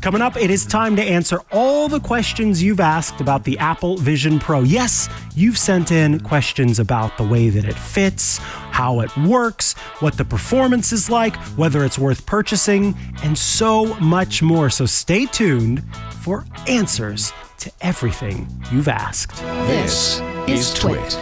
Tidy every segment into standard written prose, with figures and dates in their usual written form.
Coming up, it is time to answer all the questions you've asked about the Apple Vision Pro. Yes, you've sent in questions about the way that it fits, how it works, what the performance is like, whether it's worth purchasing, and so much more. So stay tuned for answers to everything you've asked. This is TWiT.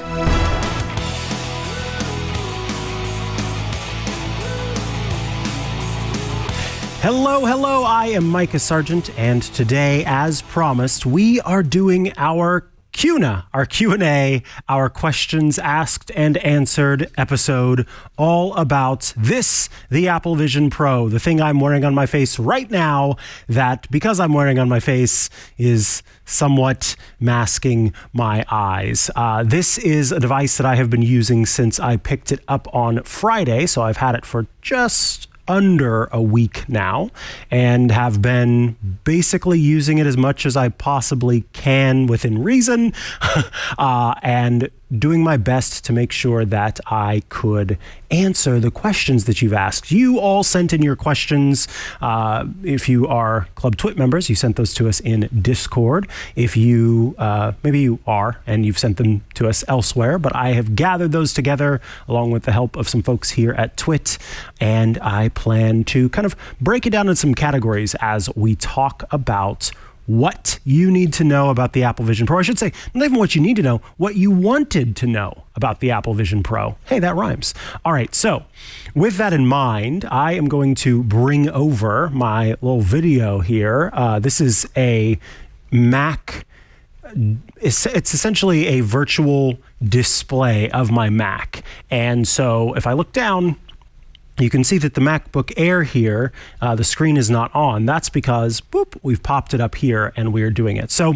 Hello, I am Mikah Sargent, and today, as promised, we are doing our Q&A, our questions asked and answered episode, all about this, the Apple Vision Pro, the thing I'm wearing on my face right now that, because I'm wearing on my face, is somewhat masking my eyes. This is a device that I have been using since I picked it up on Friday, so I've had it for just under a week now and have been basically using it as much as I possibly can within reason and doing my best to make sure that I could answer the questions that you've asked. You all sent in your questions. If you are Club TWiT members, you sent those to us in Discord. If you, maybe you are, and you've sent them to us elsewhere, but I have gathered those together along with the help of some folks here at TWiT, and I plan to kind of break it down in some categories as we talk about what you need to know about the Apple Vision Pro. I should say, not even what you need to know, what you wanted to know about the Apple Vision Pro. Hey, that rhymes. All right, so with that in mind, I am going to bring over my little video here. This is a Mac. It's essentially a virtual display of my Mac. And so if I look down, you can see that the MacBook Air here, the screen is not on. That's because, boop, we've popped it up here and we're doing it. So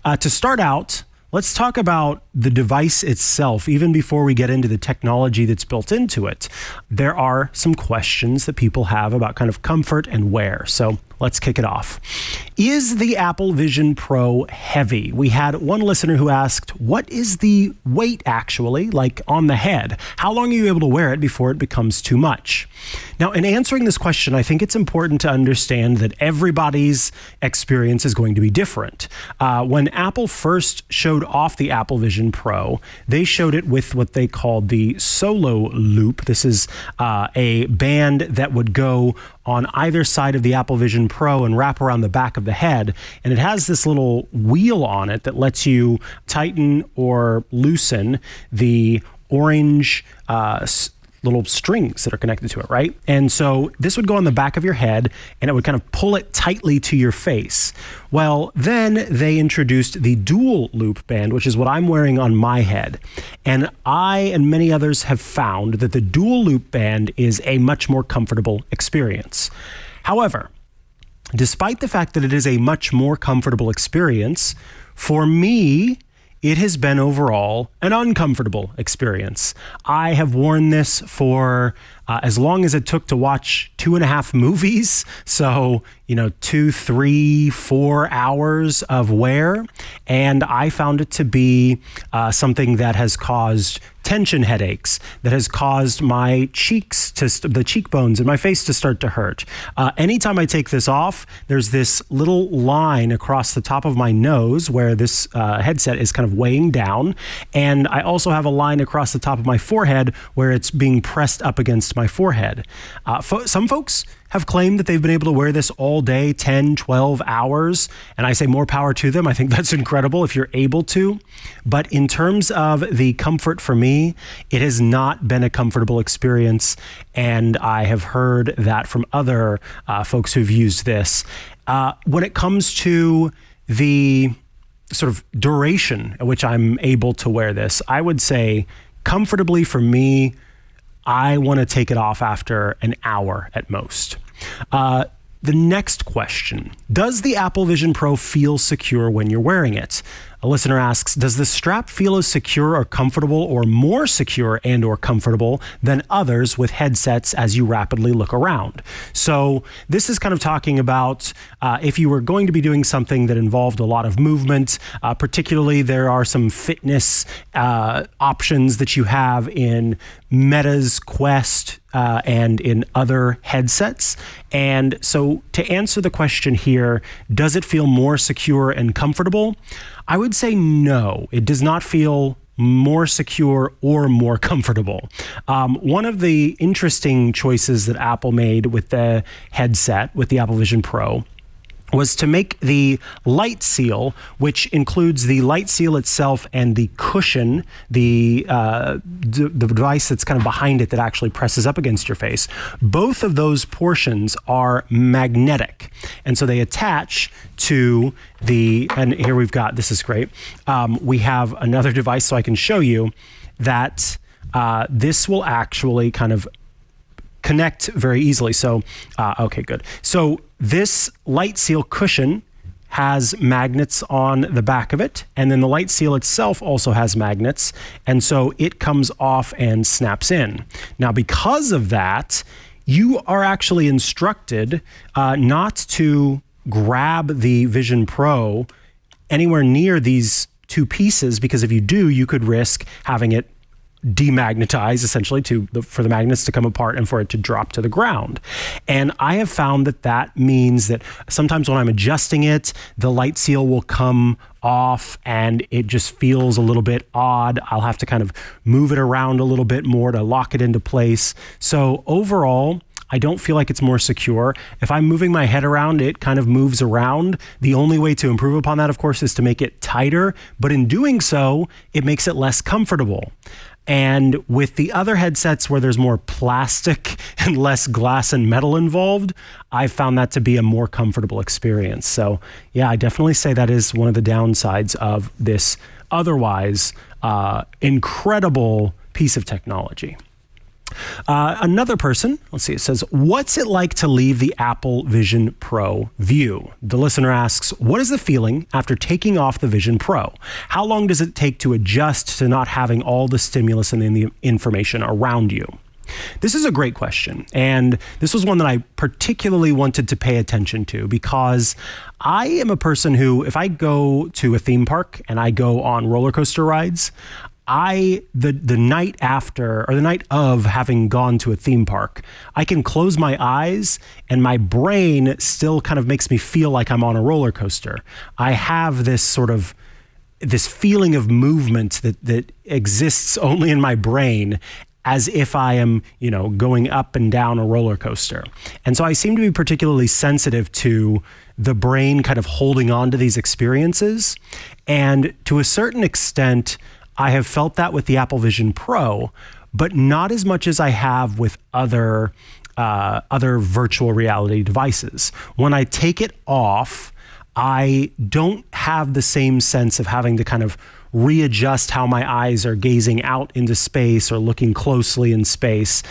to start out, let's talk about the device itself. Even before we get into the technology that's built into it, there are some questions that people have about kind of comfort and wear. So let's kick it off. Is the Apple Vision Pro heavy? We had one listener who asked, what is the weight actually, like on the head? How long are you able to wear it before it becomes too much? Now, in answering this question, I think it's important to understand that everybody's experience is going to be different. When Apple first showed off the Apple Vision Pro, they showed it with what they called the Solo Loop. This is a band that would go on either side of the Apple Vision Pro and wrap around the back of the head. And it has this little wheel on it that lets you tighten or loosen the orange little strings that are connected to it, right? And so this would go on the back of your head and it would kind of pull it tightly to your face. Well, then they introduced the dual loop band, which is what I'm wearing on my head. And I and many others have found that the dual loop band is a much more comfortable experience. However, despite the fact that it is a much more comfortable experience, for me, it has been overall an uncomfortable experience. I have worn this for as long as it took to watch 2.5 movies. So, 2, 3, 4 hours of wear. And I found it to be something that has caused tension headaches, that has caused my cheeks the cheekbones in my face to start to hurt. Anytime I take this off, there's this little line across the top of my nose where this headset is kind of weighing down. And I also have a line across the top of my forehead where it's being pressed up against my forehead. Some folks have claimed that they've been able to wear this all day, 10, 12 hours. And I say more power to them. I think that's incredible if you're able to. But in terms of the comfort for me, it has not been a comfortable experience. And I have heard that from other folks who've used this. When it comes to the sort of duration at which I'm able to wear this, I would say comfortably for me, I want to take it off after an hour at most. The next question, does the Apple Vision Pro feel secure when you're wearing it? A listener asks, does the strap feel as secure or comfortable or more secure and or comfortable than others with headsets as you rapidly look around? So this is kind of talking about if you were going to be doing something that involved a lot of movement, particularly there are some fitness options that you have in Meta's Quest and in other headsets. And so to answer the question here, does it feel more secure and comfortable? I would say no, it does not feel more secure or more comfortable. One of the interesting choices that Apple made with the headset, with the Apple Vision Pro, was to make the light seal, which includes the light seal itself and the cushion, the device that's kind of behind it that actually presses up against your face. Both of those portions are magnetic. And so they attach to and here we've got, this is great. We have another device so I can show you that this will actually kind of connect very easily. So, okay, good. So this light seal cushion has magnets on the back of it, and then the light seal itself also has magnets, and so it comes off and snaps in. Now, because of that, you are actually instructed not to grab the Vision Pro anywhere near these two pieces, because if you do, you could risk having it demagnetize, essentially, for the magnets to come apart and for it to drop to the ground. And I have found that means that sometimes when I'm adjusting it, the light seal will come off and it just feels a little bit odd. I'll have to kind of move it around a little bit more to lock it into place. So overall, I don't feel like it's more secure. If I'm moving my head around, it kind of moves around. The only way to improve upon that, of course, is to make it tighter. But in doing so, it makes it less comfortable. And with the other headsets where there's more plastic and less glass and metal involved, I found that to be a more comfortable experience. So yeah, I definitely say that is one of the downsides of this otherwise incredible piece of technology. Another person, let's see, it says, what's it like to leave the Apple Vision Pro view? The listener asks, what is the feeling after taking off the Vision Pro? How long does it take to adjust to not having all the stimulus and the information around you? This is a great question, and this was one that I particularly wanted to pay attention to because I am a person who, if I go to a theme park and I go on roller coaster rides, the night after or the night of having gone to a theme park, I can close my eyes and my brain still kind of makes me feel like I'm on a roller coaster. I have this feeling of movement that exists only in my brain, as if I am, going up and down a roller coaster. And so I seem to be particularly sensitive to the brain kind of holding on to these experiences. And to a certain extent, I have felt that with the Apple Vision Pro, but not as much as I have with other virtual reality devices. When I take it off, I don't have the same sense of having to kind of readjust how my eyes are gazing out into space or looking closely in space.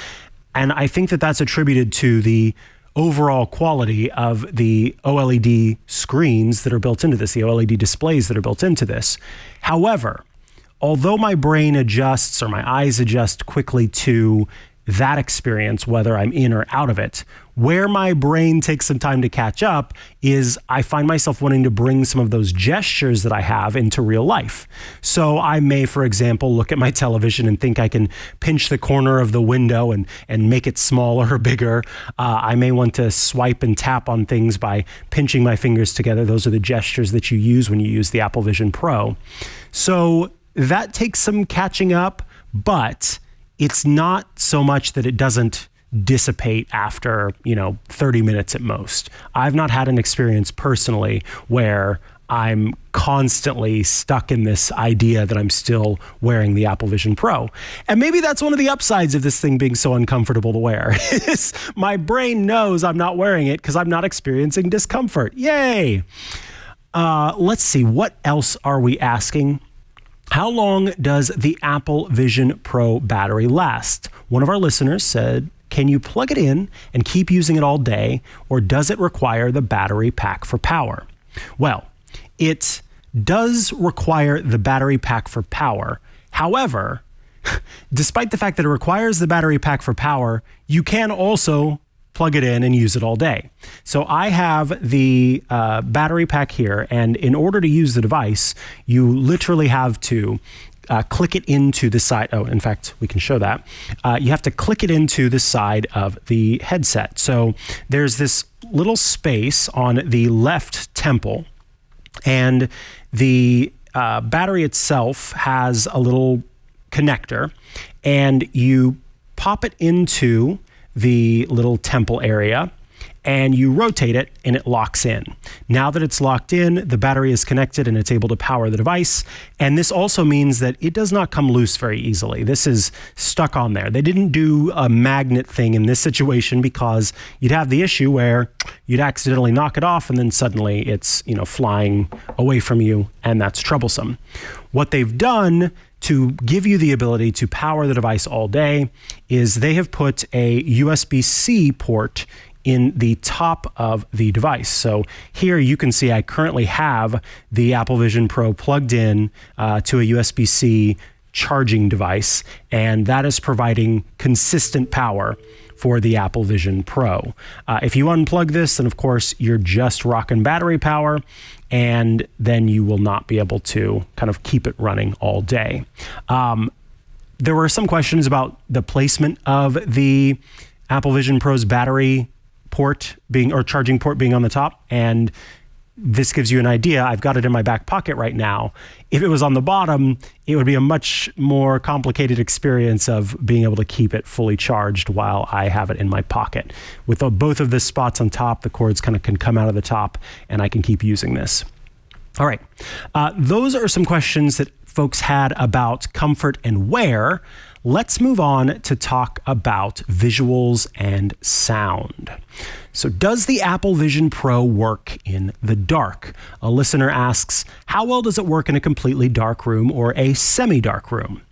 And I think that that's attributed to the overall quality of the OLED screens that are built into this, the OLED displays that are built into this. However, although my brain adjusts or my eyes adjust quickly to that experience, whether I'm in or out of it, where my brain takes some time to catch up is I find myself wanting to bring some of those gestures that I have into real life. So I may, for example, look at my television and think I can pinch the corner of the window and make it smaller or bigger. I may want to swipe and tap on things by pinching my fingers together. Those are the gestures that you use when you use the Apple Vision Pro. So that takes some catching up, but it's not so much that it doesn't dissipate after, 30 minutes at most. I've not had an experience personally where I'm constantly stuck in this idea that I'm still wearing the Apple Vision Pro. And maybe that's one of the upsides of this thing being so uncomfortable to wear. My brain knows I'm not wearing it because I'm not experiencing discomfort. Yay! Let's see, what else are we asking? How long does the Apple Vision Pro battery last? One of our listeners said, can you plug it in and keep using it all day, or does it require the battery pack for power? Well, it does require the battery pack for power. However, despite the fact that it requires the battery pack for power, you can also plug it in and use it all day. So I have the battery pack here, and in order to use the device, you literally have to click it into the side. Oh, in fact, we can show that. You have to click it into the side of the headset. So there's this little space on the left temple, and the battery itself has a little connector, and you pop it into the little temple area, and you rotate it and it locks in. Now that it's locked in, the battery is connected and it's able to power the device. And this also means that it does not come loose very easily. This is stuck on there. They didn't do a magnet thing in this situation because you'd have the issue where you'd accidentally knock it off and then suddenly it's, flying away from you, and that's troublesome. What they've done to give you the ability to power the device all day is they have put a USB-C port in the top of the device. So here you can see I currently have the Apple Vision Pro plugged in to a USB-C charging device, and that is providing consistent power for the Apple Vision Pro. If you unplug this, then of course you're just rocking battery power, and then you will not be able to kind of keep it running all day. There were some questions about the placement of the Apple Vision Pro's battery port charging port being on the top, and this gives you an idea. I've got it in my back pocket right now. If it was on the bottom, it would be a much more complicated experience of being able to keep it fully charged while I have it in my pocket. With both of the spots on top, the cords kind of can come out of the top, and I can keep using this. All right. Those are some questions that folks had about comfort and wear. Let's move on to talk about visuals and sound. So does the Apple Vision Pro work in the dark? A listener asks, how well does it work in a completely dark room or a semi-dark room?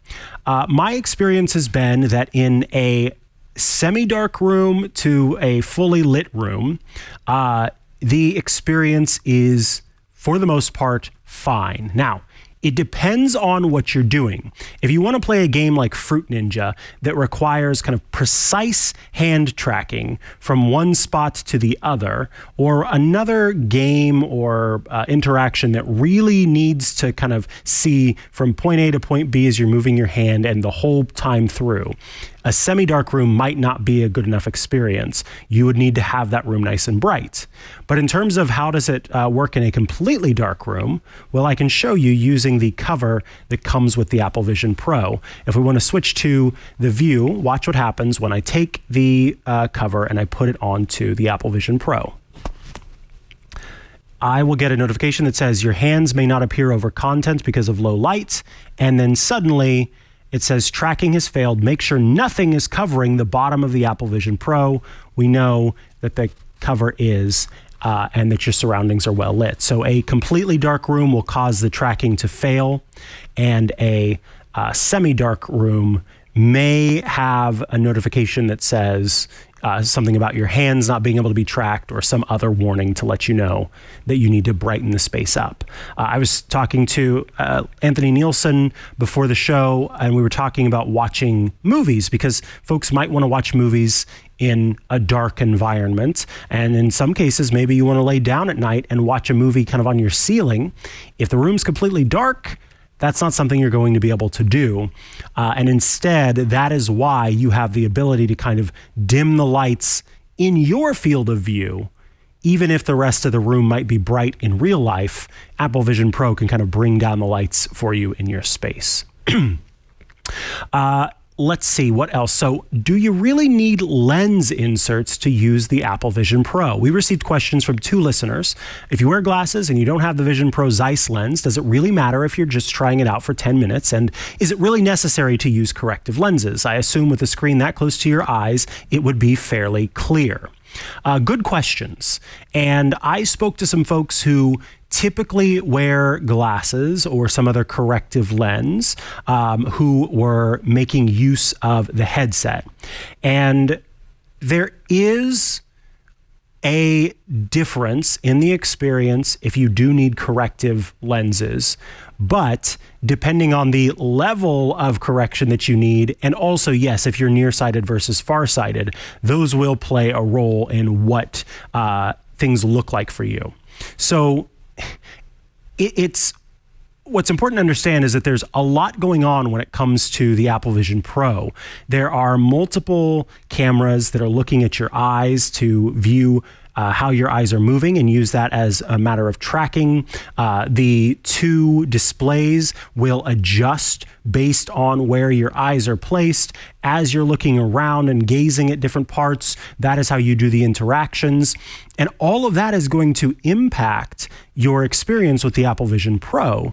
My experience has been that in a semi-dark room to a fully lit room, the experience is, for the most part, fine. Now, it depends on what you're doing. If you want to play a game like Fruit Ninja that requires kind of precise hand tracking from one spot to the other, or another game or interaction that really needs to kind of see from point A to point B as you're moving your hand and the whole time through, a semi-dark room might not be a good enough experience. You would need to have that room nice and bright. But in terms of how does it work in a completely dark room, well, I can show you using the cover that comes with the Apple Vision Pro. If we want to switch to the view, watch what happens when I take the cover and I put it onto the Apple Vision Pro. I will get a notification that says your hands may not appear over content because of low light, and then suddenly it says tracking has failed. Make sure nothing is covering the bottom of the Apple Vision Pro. We know that the cover is, and that your surroundings are well lit. So a completely dark room will cause the tracking to fail, and a semi-dark room may have a notification that says something about your hands not being able to be tracked, or some other warning to let you know that you need to brighten the space up. I was talking to Anthony Nielsen before the show, and we were talking about watching movies, because folks might want to watch movies in a dark environment. And in some cases, maybe you want to lay down at night and watch a movie kind of on your ceiling. If the room's completely dark, that's not something you're going to be able to do. And instead, that is why you have the ability to kind of dim the lights in your field of view. Even if the rest of the room might be bright in real life, Apple Vision Pro can kind of bring down the lights for you in your space. Let's see, what else? So, do you really need lens inserts to use the Apple Vision Pro? We received questions from 2 listeners. If you wear glasses and you don't have the Vision Pro Zeiss lens, does it really matter if you're just trying it out for 10 minutes? And is it really necessary to use corrective lenses? I assume with a screen that close to your eyes, it would be fairly clear. Good questions. And I spoke to some folks who typically wear glasses or some other corrective lens, who were making use of the headset. And there is a difference in the experience if you do need corrective lenses, but depending on the level of correction that you need, and also, yes, if you're nearsighted versus farsighted, those will play a role in what things look like for you. So it's what's important to understand is that there's a lot going on when it comes to the Apple Vision Pro. There are multiple cameras that are looking at your eyes to view how your eyes are moving and use that as a matter of tracking. The two displays will adjust based on where your eyes are placed as you're looking around and gazing at different parts. That is how you do the interactions. And all of that is going to impact your experience with the Apple Vision Pro.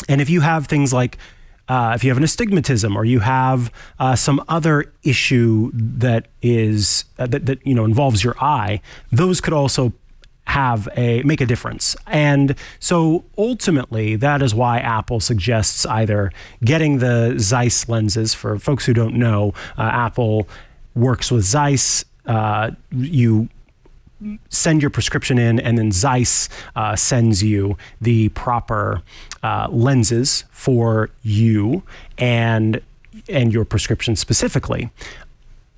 And if you have things like if you have an astigmatism or you have some other issue that is that involves your eye, those could also make a difference. And so ultimately, that is why Apple suggests either getting the Zeiss lenses. For folks who don't know, Apple works with Zeiss. You send your prescription in, and then Zeiss sends you the proper lenses for you and your prescription specifically.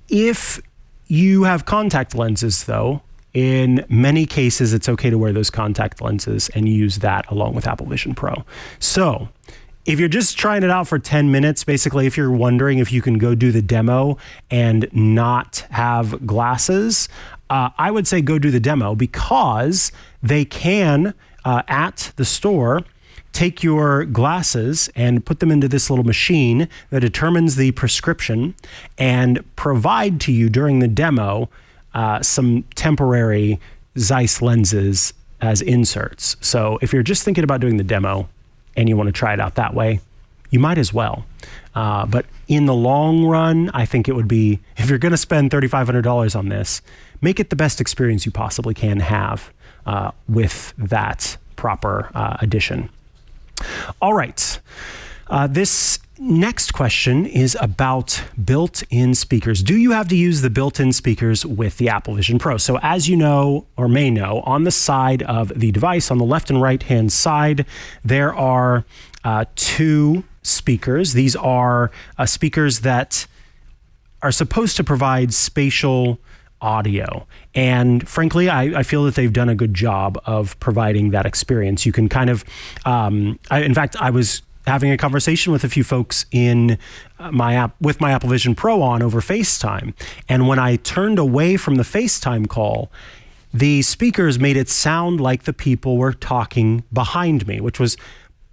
If you have contact lenses, though, in many cases, it's okay to wear those contact lenses and use that along with Apple Vision Pro. So if you're just trying it out for 10 minutes, basically, if you're wondering if you can go do the demo and not have glasses, I would say go do the demo, because they can, at the store, take your glasses and put them into this little machine that determines the prescription and provide to you during the demo some temporary Zeiss lenses as inserts. So if you're just thinking about doing the demo and you want to try it out that way, you might as well. But in the long run, I think it would be, if you're going to spend $3,500 on this, make it the best experience you possibly can have with that proper addition. All right. This next question is about built-in speakers. Do you have to use the built-in speakers with the Apple Vision Pro? So as you know, or may know, on the side of the device, on the left and right-hand side, there are two speakers. These are speakers that are supposed to provide spatial audio. And frankly, I feel that they've done a good job of providing that experience. You can kind of, in fact, I was having a conversation with a few folks in with my Apple Vision Pro on over FaceTime. And when I turned away from the FaceTime call, the speakers made it sound like the people were talking behind me, which was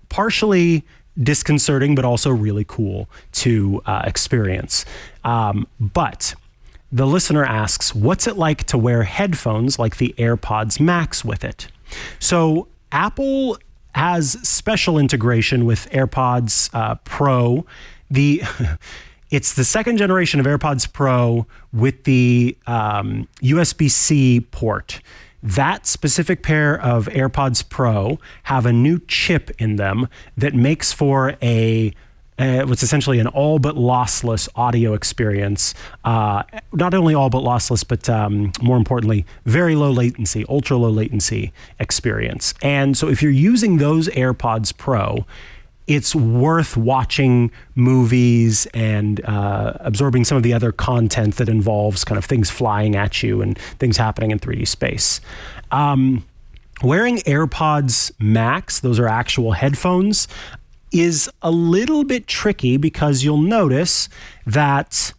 partially disconcerting, but also really cool to experience. But the listener asks, what's it like to wear headphones like the AirPods Max with it? So Apple has special integration with AirPods Pro. It's the second generation of AirPods Pro with the USB-C port. That specific pair of AirPods Pro have a new chip in them that makes for what's essentially an all but lossless audio experience. Not only all but lossless, but more importantly, very low latency, ultra low latency experience. And so if you're using those AirPods Pro, it's worth watching movies and absorbing some of the other content that involves kind of things flying at you and things happening in 3D space. Wearing AirPods Max, those are actual headphones, is a little bit tricky, because you'll notice that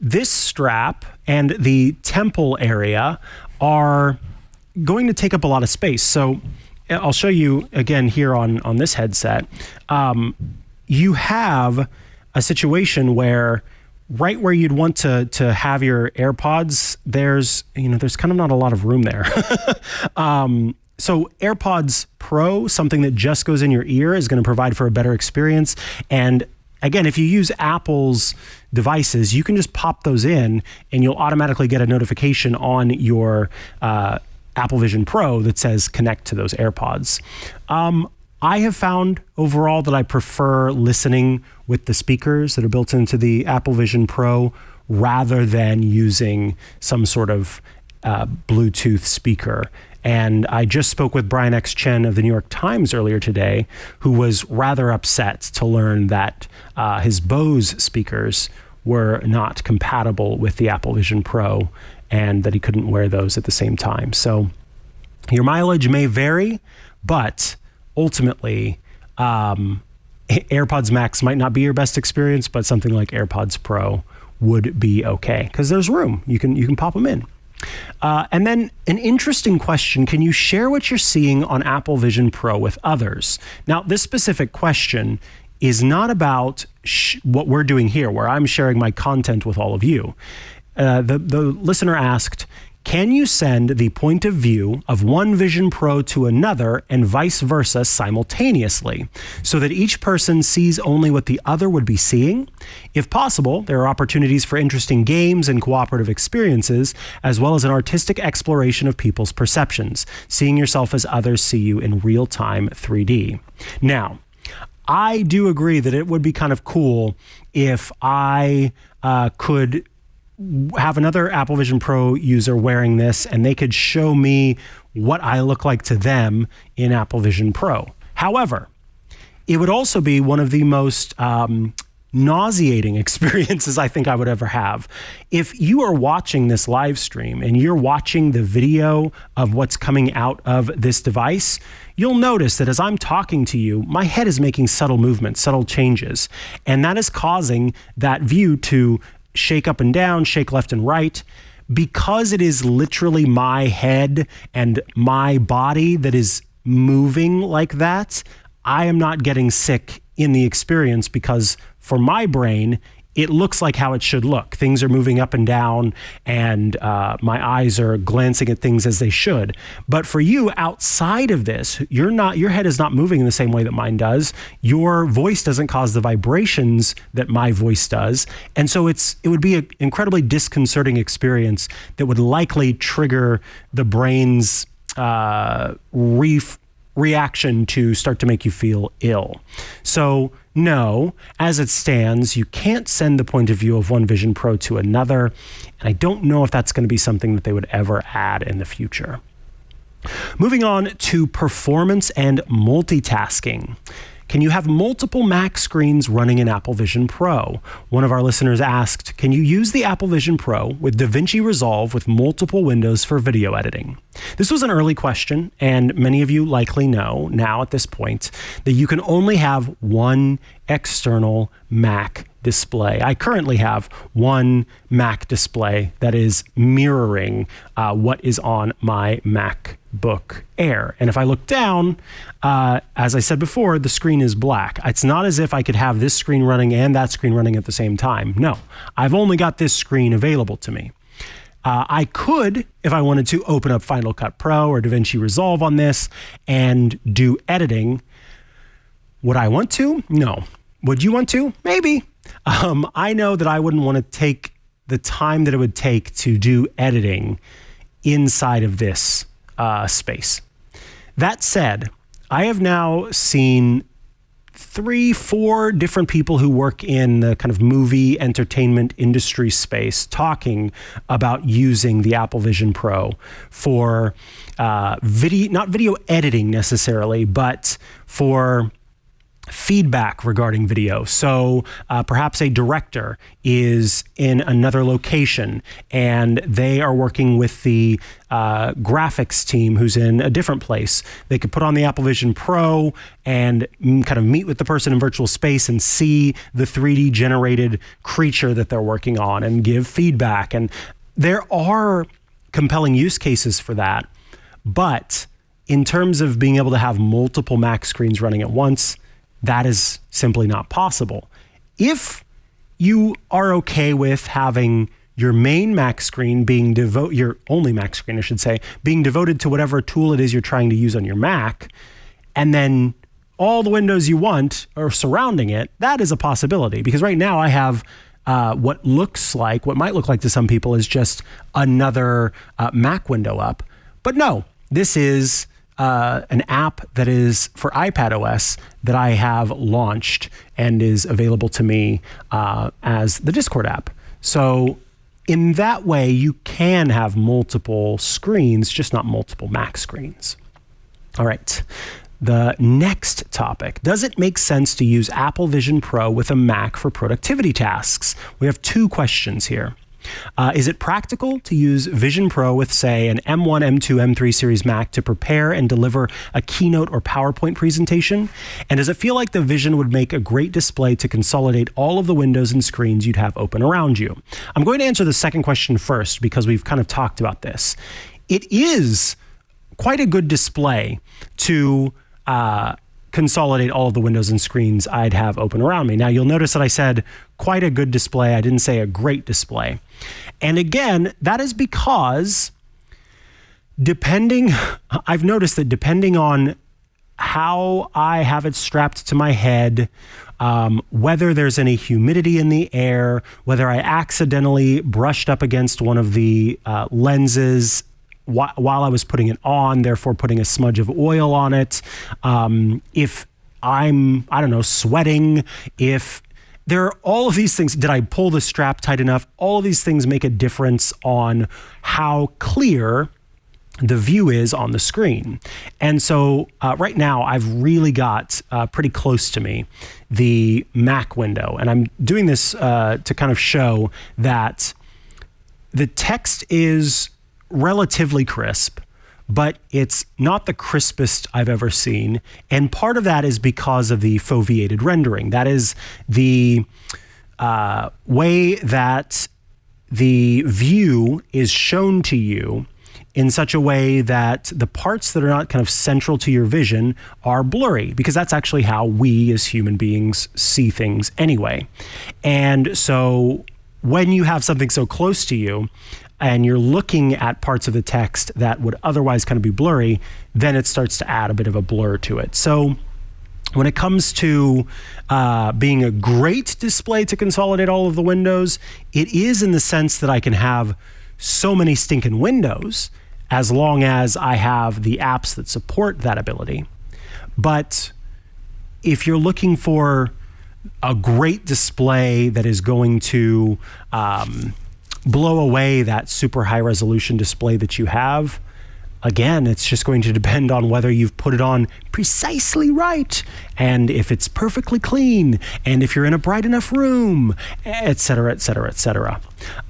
this strap and the temple area are going to take up a lot of space. So I'll show you again here on this headset. You have a situation where right where you'd want to have your AirPods, there's kind of not a lot of room there. So AirPods Pro, something that just goes in your ear, is going to provide for a better experience. And again, if you use Apple's devices, you can just pop those in and you'll automatically get a notification on your Apple Vision Pro that says connect to those AirPods. I have found overall that I prefer listening with the speakers that are built into the Apple Vision Pro rather than using some sort of Bluetooth speaker. And I just spoke with Brian X. Chen of the New York Times earlier today, who was rather upset to learn that his Bose speakers were not compatible with the Apple Vision Pro and that he couldn't wear those at the same time. So your mileage may vary, but ultimately, AirPods Max might not be your best experience, but something like AirPods Pro would be okay because there's room. You can pop them in. And then an interesting question, can you share what you're seeing on Apple Vision Pro with others? Now, this specific question is not about what we're doing here, where I'm sharing my content with all of you. The listener asked, can you send the point of view of one Vision Pro to another and vice versa simultaneously so that each person sees only what the other would be seeing? If possible, there are opportunities for interesting games and cooperative experiences, as well as an artistic exploration of people's perceptions, seeing yourself as others see you in real-time 3D. Now, I do agree that it would be kind of cool if I could have another Apple Vision Pro user wearing this and they could show me what I look like to them in Apple Vision Pro. However, it would also be one of the most nauseating experiences I think I would ever have. If you are watching this live stream and you're watching the video of what's coming out of this device, you'll notice that as I'm talking to you, my head is making subtle movements, subtle changes, and that is causing that view to shake up and down, shake left and right. Because it is literally my head and my body that is moving like that, I am not getting sick in the experience because for my brain, it looks like how it should look. Things are moving up and down and my eyes are glancing at things as they should. But for you outside of this, your head is not moving in the same way that mine does. Your voice doesn't cause the vibrations that my voice does. And so it would be an incredibly disconcerting experience that would likely trigger the brain's reaction to start to make you feel ill. So no, as it stands, you can't send the point of view of one Vision Pro to another. And I don't know if that's going to be something that they would ever add in the future. Moving on to performance and multitasking. Can you have multiple Mac screens running in Apple Vision Pro? One of our listeners asked, can you use the Apple Vision Pro with DaVinci Resolve with multiple windows for video editing? This was an early question, and many of you likely know now at this point that you can only have one external Mac display. I currently have one Mac display that is mirroring what is on my MacBook Air. And if I look down, as I said before, the screen is black. It's not as if I could have this screen running and that screen running at the same time. No, I've only got this screen available to me. I could, if I wanted to, open up Final Cut Pro or DaVinci Resolve on this and do editing. Would I want to? No. Would you want to? Maybe. I know that I wouldn't want to take the time that it would take to do editing inside of this space. That said, I have now seen 3-4 different people who work in the kind of movie entertainment industry space talking about using the Apple Vision Pro for not video editing necessarily, but for feedback regarding video. So perhaps a director is in another location and they are working with the graphics team who's in a different place. They could put on the Apple Vision Pro and kind of meet with the person in virtual space and see the 3D generated creature that they're working on and give feedback. And there are compelling use cases for that. But in terms of being able to have multiple Mac screens running at once, that is simply not possible. If you are okay with having your main Mac screen being your only Mac screen, I should say, being devoted to whatever tool it is you're trying to use on your Mac, and then all the windows you want are surrounding it, that is a possibility. Because right now I have what might look like to some people is just another Mac window up. But no, this is an app that is for iPad OS that I have launched and is available to me as the Discord app. So in that way, you can have multiple screens, just not multiple Mac screens. All right. The next topic. Does it make sense to use Apple Vision Pro with a Mac for productivity tasks? We have 2 questions here. Is it practical to use Vision Pro with, say, an M1, M2, M3 series Mac to prepare and deliver a keynote or PowerPoint presentation? And does it feel like the Vision would make a great display to consolidate all of the windows and screens you'd have open around you? I'm going to answer the second question first because we've kind of talked about this. It is quite a good display to consolidate all of the windows and screens I'd have open around me. Now, you'll notice that I said quite a good display. I didn't say a great display. And again, that is because I've noticed that depending on how I have it strapped to my head, whether there's any humidity in the air, whether I accidentally brushed up against one of the lenses while I was putting it on, therefore putting a smudge of oil on it. If I'm, sweating, if there are all of these things, did I pull the strap tight enough? All of these things make a difference on how clear the view is on the screen. And so right now I've really got pretty close to me the Mac window. And I'm doing this to kind of show that the text is relatively crisp, but it's not the crispest I've ever seen. And part of that is because of the foveated rendering. That is the way that the view is shown to you in such a way that the parts that are not kind of central to your vision are blurry, because that's actually how we as human beings see things anyway. And so when you have something so close to you, and you're looking at parts of the text that would otherwise kind of be blurry, then it starts to add a bit of a blur to it. So when it comes to being a great display to consolidate all of the windows, it is in the sense that I can have so many stinking windows as long as I have the apps that support that ability. But if you're looking for a great display that is going to blow away that super high resolution display that you have, again, it's just going to depend on whether you've put it on precisely right, and if it's perfectly clean, and if you're in a bright enough room, et cetera, et cetera, et cetera.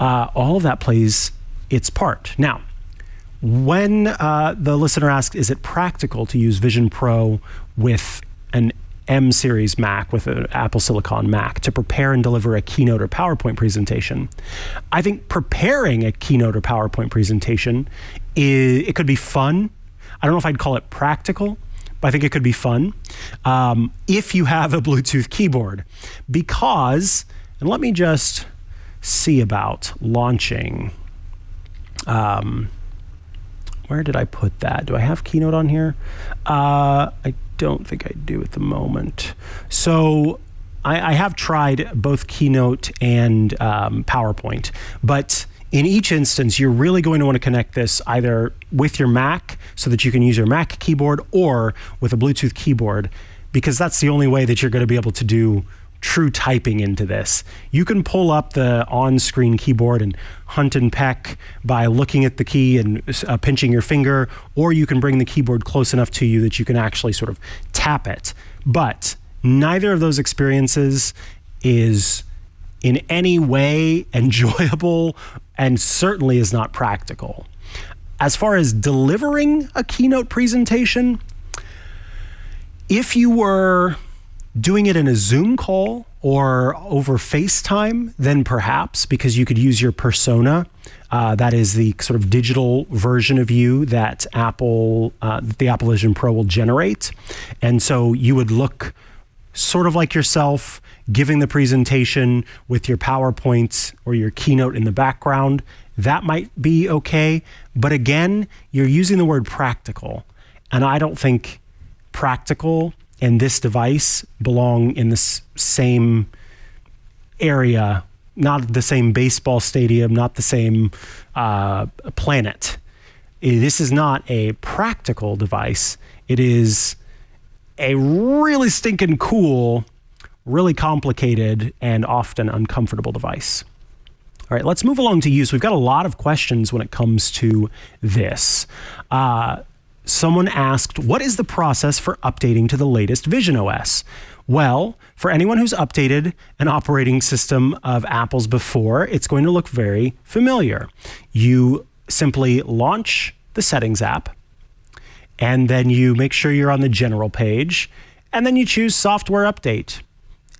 All of that plays its part. Now, when the listener asks, is it practical to use Vision Pro with an M series Mac, with an Apple Silicon Mac, to prepare and deliver a keynote or PowerPoint presentation? I think preparing a keynote or PowerPoint presentation, it could be fun. I don't know if I'd call it practical, but I think it could be fun if you have a Bluetooth keyboard. Because, and let me just see about launching. Where did I put that? Do I have Keynote on here? I don't think I do at the moment. So I have tried both Keynote and PowerPoint, but in each instance, you're really going to want to connect this either with your Mac so that you can use your Mac keyboard, or with a Bluetooth keyboard, because that's the only way that you're going to be able to do true typing into this. You can pull up the on-screen keyboard and hunt and peck by looking at the key and pinching your finger, or you can bring the keyboard close enough to you that you can actually sort of tap it. But neither of those experiences is in any way enjoyable, and certainly is not practical. As far as delivering a keynote presentation, if you were doing it in a Zoom call or over FaceTime, then perhaps, because you could use your persona. That is the sort of digital version of you that the Apple Vision Pro will generate. And so you would look sort of like yourself, giving the presentation with your PowerPoint or your Keynote in the background. That might be okay. But again, you're using the word practical. And I don't think practical and this device belong in the same area, not the same baseball stadium, not the same planet. This is not a practical device. It is a really stinking cool, really complicated, and often uncomfortable device. All right, let's move along to use. We've got a lot of questions when it comes to this. Someone asked, what is the process for updating to the latest Vision OS? Well, for anyone who's updated an operating system of Apple's before, it's going to look very familiar. You simply launch the Settings app, and then you make sure you're on the General page, and then you choose Software Update.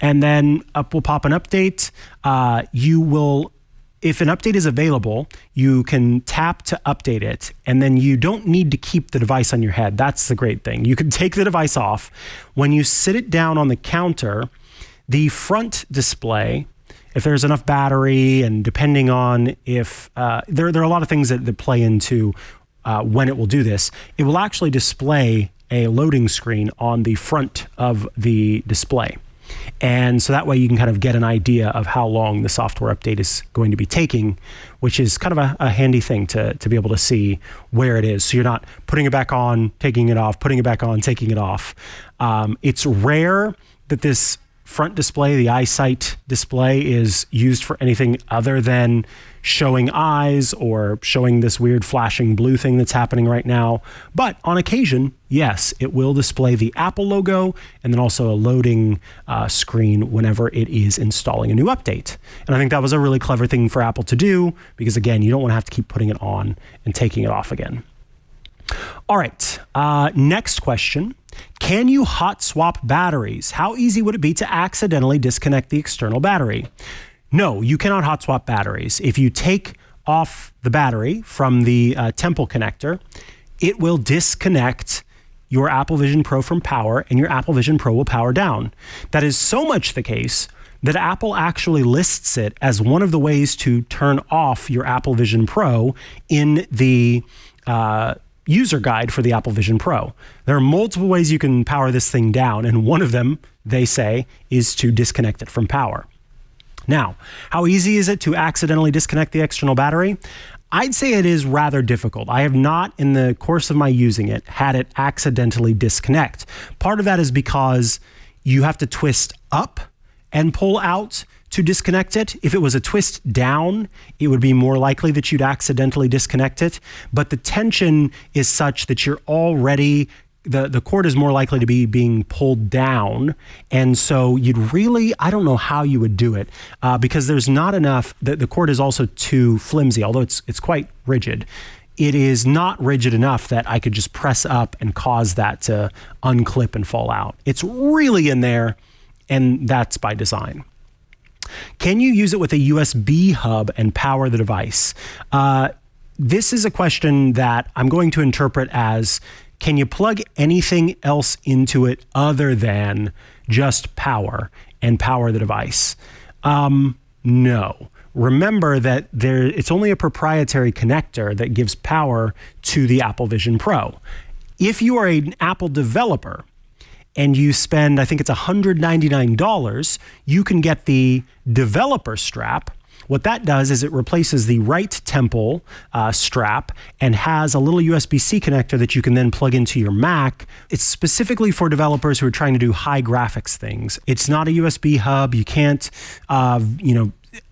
And then up will pop an update. If an update is available, you can tap to update it, and then you don't need to keep the device on your head. That's the great thing. You can take the device off. When you sit it down on the counter, the front display, if there's enough battery, and depending on if there are a lot of things that play into when it will do this, it will actually display a loading screen on the front of the display. And so that way you can kind of get an idea of how long the software update is going to be taking, which is kind of a handy thing to be able to see where it is. So you're not putting it back on, taking it off, putting it back on, taking it off. It's rare that this front display, the eyesight display, is used for anything other than showing eyes or showing this weird flashing blue thing that's happening right now. But on occasion, yes, it will display the Apple logo and then also a loading screen whenever it is installing a new update. And I think that was a really clever thing for Apple to do because, again, you don't want to have to keep putting it on and taking it off again. All right, next question. Can you hot swap batteries? How easy would it be to accidentally disconnect the external battery? No, you cannot hot swap batteries. If you take off the battery from the temple connector, it will disconnect your Apple Vision Pro from power, and your Apple Vision Pro will power down. That is so much the case that Apple actually lists it as one of the ways to turn off your Apple Vision Pro in the user guide for the Apple Vision Pro. There are multiple ways you can power this thing down, and one of them, they say, is to disconnect it from power. Now, how easy is it to accidentally disconnect the external battery? I'd say it is rather difficult. I have not, in the course of my using it, had it accidentally disconnect. Part of that is because you have to twist up and pull out to disconnect it. If it was a twist down, it would be more likely that you'd accidentally disconnect it. But the tension is such that you're already, the cord is more likely to be being pulled down. And so you'd really, I don't know how you would do it because there's not enough, the cord is also too flimsy, although it's quite rigid. It is not rigid enough that I could just press up and cause that to unclip and fall out. It's really in there, and that's by design. Can you use it with a USB hub and power the device? This is a question that I'm going to interpret as, can you plug anything else into it other than just power and power the device? No. Remember that it's only a proprietary connector that gives power to the Apple Vision Pro. If you are an Apple developer, and you spend, I think it's $199, you can get the developer strap. What that does is it replaces the right temple strap and has a little USB-C connector that you can then plug into your Mac. It's specifically for developers who are trying to do high graphics things. It's not a USB hub. You can't,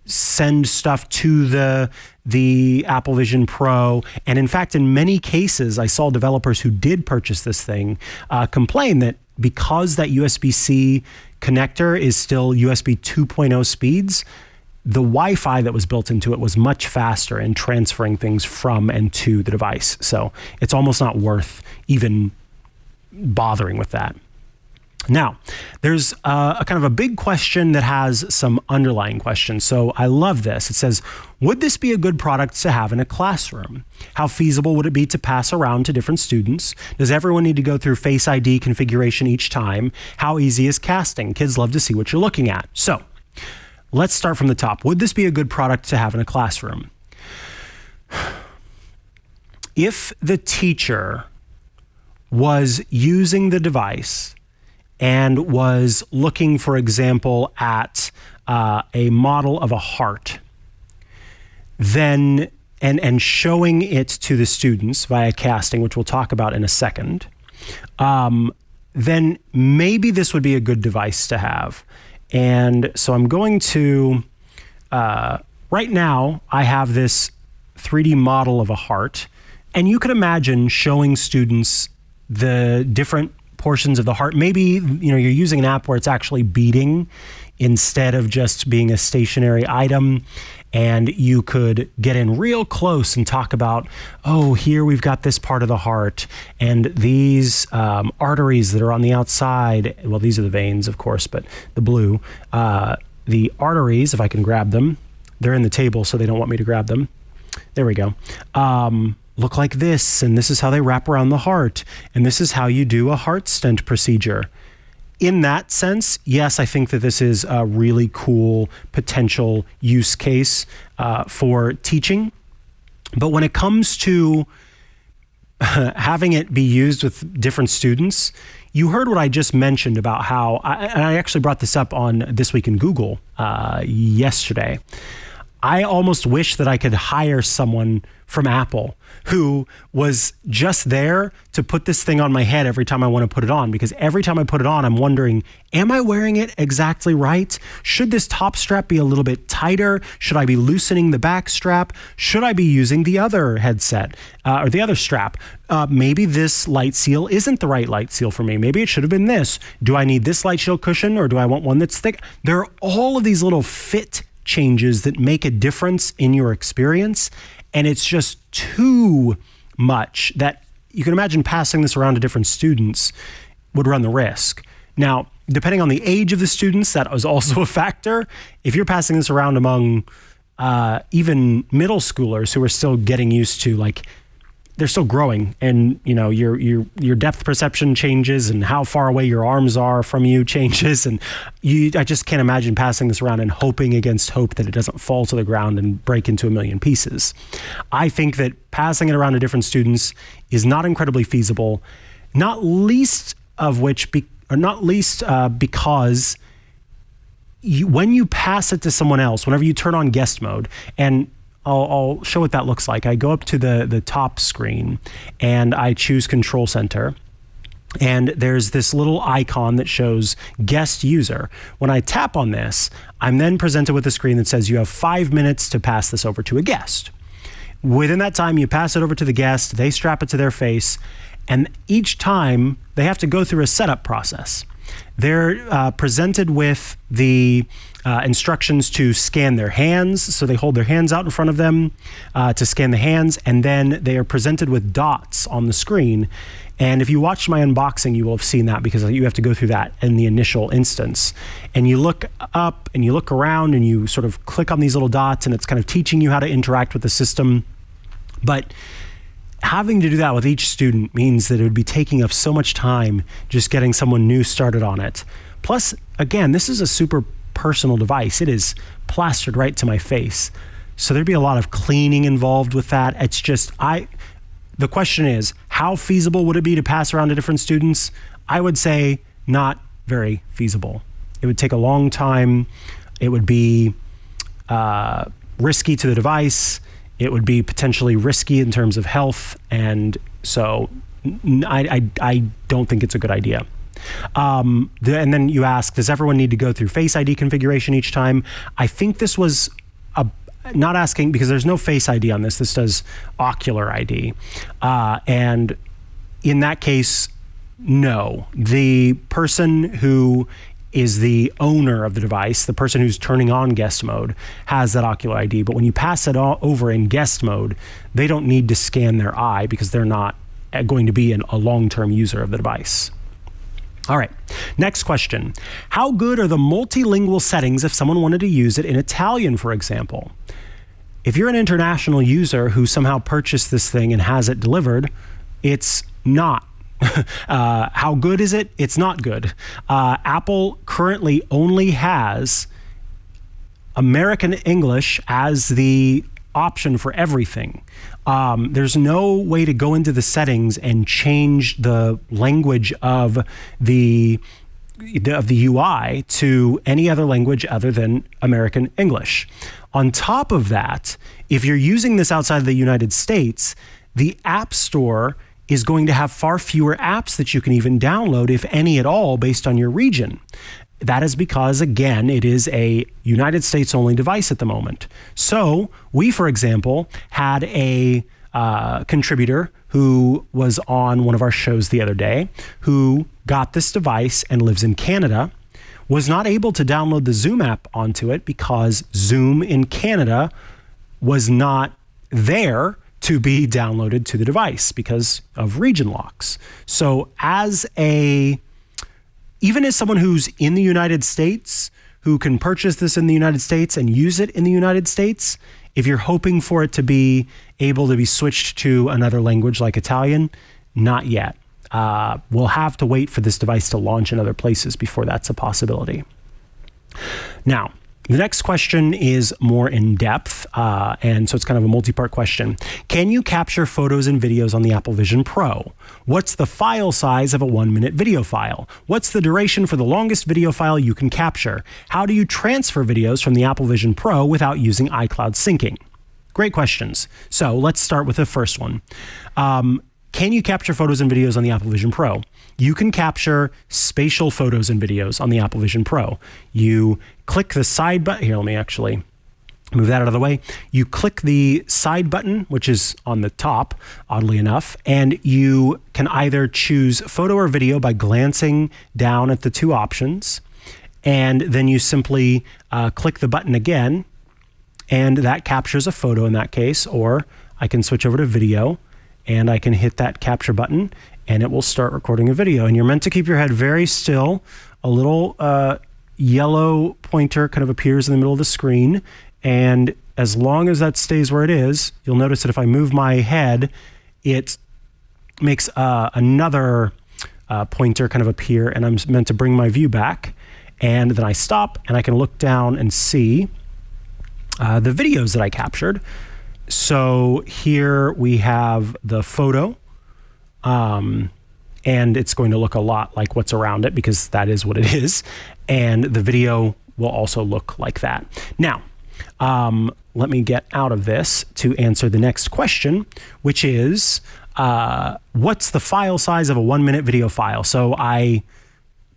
send stuff to the Apple Vision Pro. And in fact, in many cases, I saw developers who did purchase this thing complain that because that USB-C connector is still USB 2.0 speeds, the Wi-Fi that was built into it was much faster in transferring things from and to the device. So it's almost not worth even bothering with that. Now, there's a kind of a big question that has some underlying questions. So I love this. It says, would this be a good product to have in a classroom? How feasible would it be to pass around to different students? Does everyone need to go through Face ID configuration each time? How easy is casting? Kids love to see what you're looking at. So let's start from the top. Would this be a good product to have in a classroom? If the teacher was using the device and was looking, for example, at a model of a heart, then and showing it to the students via casting, which we'll talk about in a second, then maybe this would be a good device to have. And so I'm going to, right now, I have this 3D model of a heart, and you could imagine showing students the different portions of the heart. Maybe, you're using an app where it's actually beating instead of just being a stationary item. And you could get in real close and talk about, here we've got this part of the heart and these arteries that are on the outside. Well, these are the veins, of course, but the blue, the arteries, if I can grab them, they're in the table, so they don't want me to grab them. There we go. Look like this, and this is how they wrap around the heart, and this is how you do a heart stent procedure. In that sense, yes, I think that this is a really cool potential use case for teaching. But when it comes to having it be used with different students, you heard what I just mentioned about how, and I actually brought this up on This Week in Google yesterday. I almost wish that I could hire someone from Apple who was just there to put this thing on my head every time I want to put it on, because every time I put it on, I'm wondering, am I wearing it exactly right? Should this top strap be a little bit tighter? Should I be loosening the back strap? Should I be using the other headset or the other strap? Maybe this light seal isn't the right light seal for me. Maybe it should have been this. Do I need this light shield cushion, or do I want one that's thick? There are all of these little fit changes that make a difference in your experience. And it's just too much that you can imagine passing this around to different students would run the risk. Now, depending on the age of the students, that was also a factor. If you're passing this around among even middle schoolers who are still getting used to, they're still growing, and your depth perception changes, and how far away your arms are from you changes, and I just can't imagine passing this around and hoping against hope that it doesn't fall to the ground and break into a million pieces. I think that passing it around to different students is not incredibly feasible, not least because when you pass it to someone else, whenever you turn on guest mode, and I'll show what that looks like. I go up to the top screen and I choose Control Center, and there's this little icon that shows guest user. When I tap on this, I'm then presented with a screen that says you have 5 minutes to pass this over to a guest. Within that time, you pass it over to the guest, they strap it to their face, and each time they have to go through a setup process. They're presented with the instructions to scan their hands. So they hold their hands out in front of them to scan the hands, and then they are presented with dots on the screen. And if you watched my unboxing, you will have seen that, because you have to go through that in the initial instance. And you look up and you look around and you sort of click on these little dots, and it's kind of teaching you how to interact with the system. But having to do that with each student means that it would be taking up so much time just getting someone new started on it. Plus, again, this is a super personal device. It is plastered right to my face. So there'd be a lot of cleaning involved with that. It's just, the question is, how feasible would it be to pass around to different students? I would say not very feasible. It would take a long time. It would be risky to the device. It would be potentially risky in terms of health. And so I don't think it's a good idea. And then you ask, does everyone need to go through Face ID configuration each time? I think this was not asking, because there's no Face ID on this. This does ocular ID. And in that case, no. The person who is the owner of the device, the person who's turning on guest mode, has that ocular ID. But when you pass it over in guest mode, they don't need to scan their eye, because they're not going to be a long-term user of the device. All right, next question. How good are the multilingual settings if someone wanted to use it in Italian, for example? If you're an international user who somehow purchased this thing and has it delivered, it's not. How good is it? It's not good. Apple currently only has American English as the option for everything. There's no way to go into the settings and change the language of the UI to any other language other than American English. On top of that, if you're using this outside of the United States, the App Store is going to have far fewer apps that you can even download, if any at all, based on your region. That is because, again, it is a United States only device at the moment. So we, for example, had a contributor who was on one of our shows the other day, who got this device and lives in Canada, was not able to download the Zoom app onto it because Zoom in Canada was not there to be downloaded to the device because of region locks. So even as someone who's in the United States, who can purchase this in the United States and use it in the United States, if you're hoping for it to be able to be switched to another language like Italian, not yet. We'll have to wait for this device to launch in other places before that's a possibility. Now, the next question is more in depth, and so it's kind of a multi-part question. Can you capture photos and videos on the Apple Vision Pro? What's the file size of a 1-minute video file? What's the duration for the longest video file you can capture? How do you transfer videos from the Apple Vision Pro without using iCloud syncing? Great questions. So let's start with the first one. Can you capture photos and videos on the Apple Vision Pro? You can capture spatial photos and videos on the Apple Vision Pro. You click the side button. Here, let me actually move that out of the way. You click the side button, which is on the top, oddly enough, and you can either choose photo or video by glancing down at the two options, and then you simply click the button again, and that captures a photo in that case, or I can switch over to video, and I can hit that capture button and it will start recording a video. And you're meant to keep your head very still. A little yellow pointer kind of appears in the middle of the screen. And as long as that stays where it is, you'll notice that if I move my head, it makes another pointer kind of appear, and I'm meant to bring my view back. And then I stop and I can look down and see the videos that I captured. So here we have the photo, and it's going to look a lot like what's around it because that is what it is. And the video will also look like that. Now, let me get out of this to answer the next question, which is, what's the file size of a 1-minute video file? So I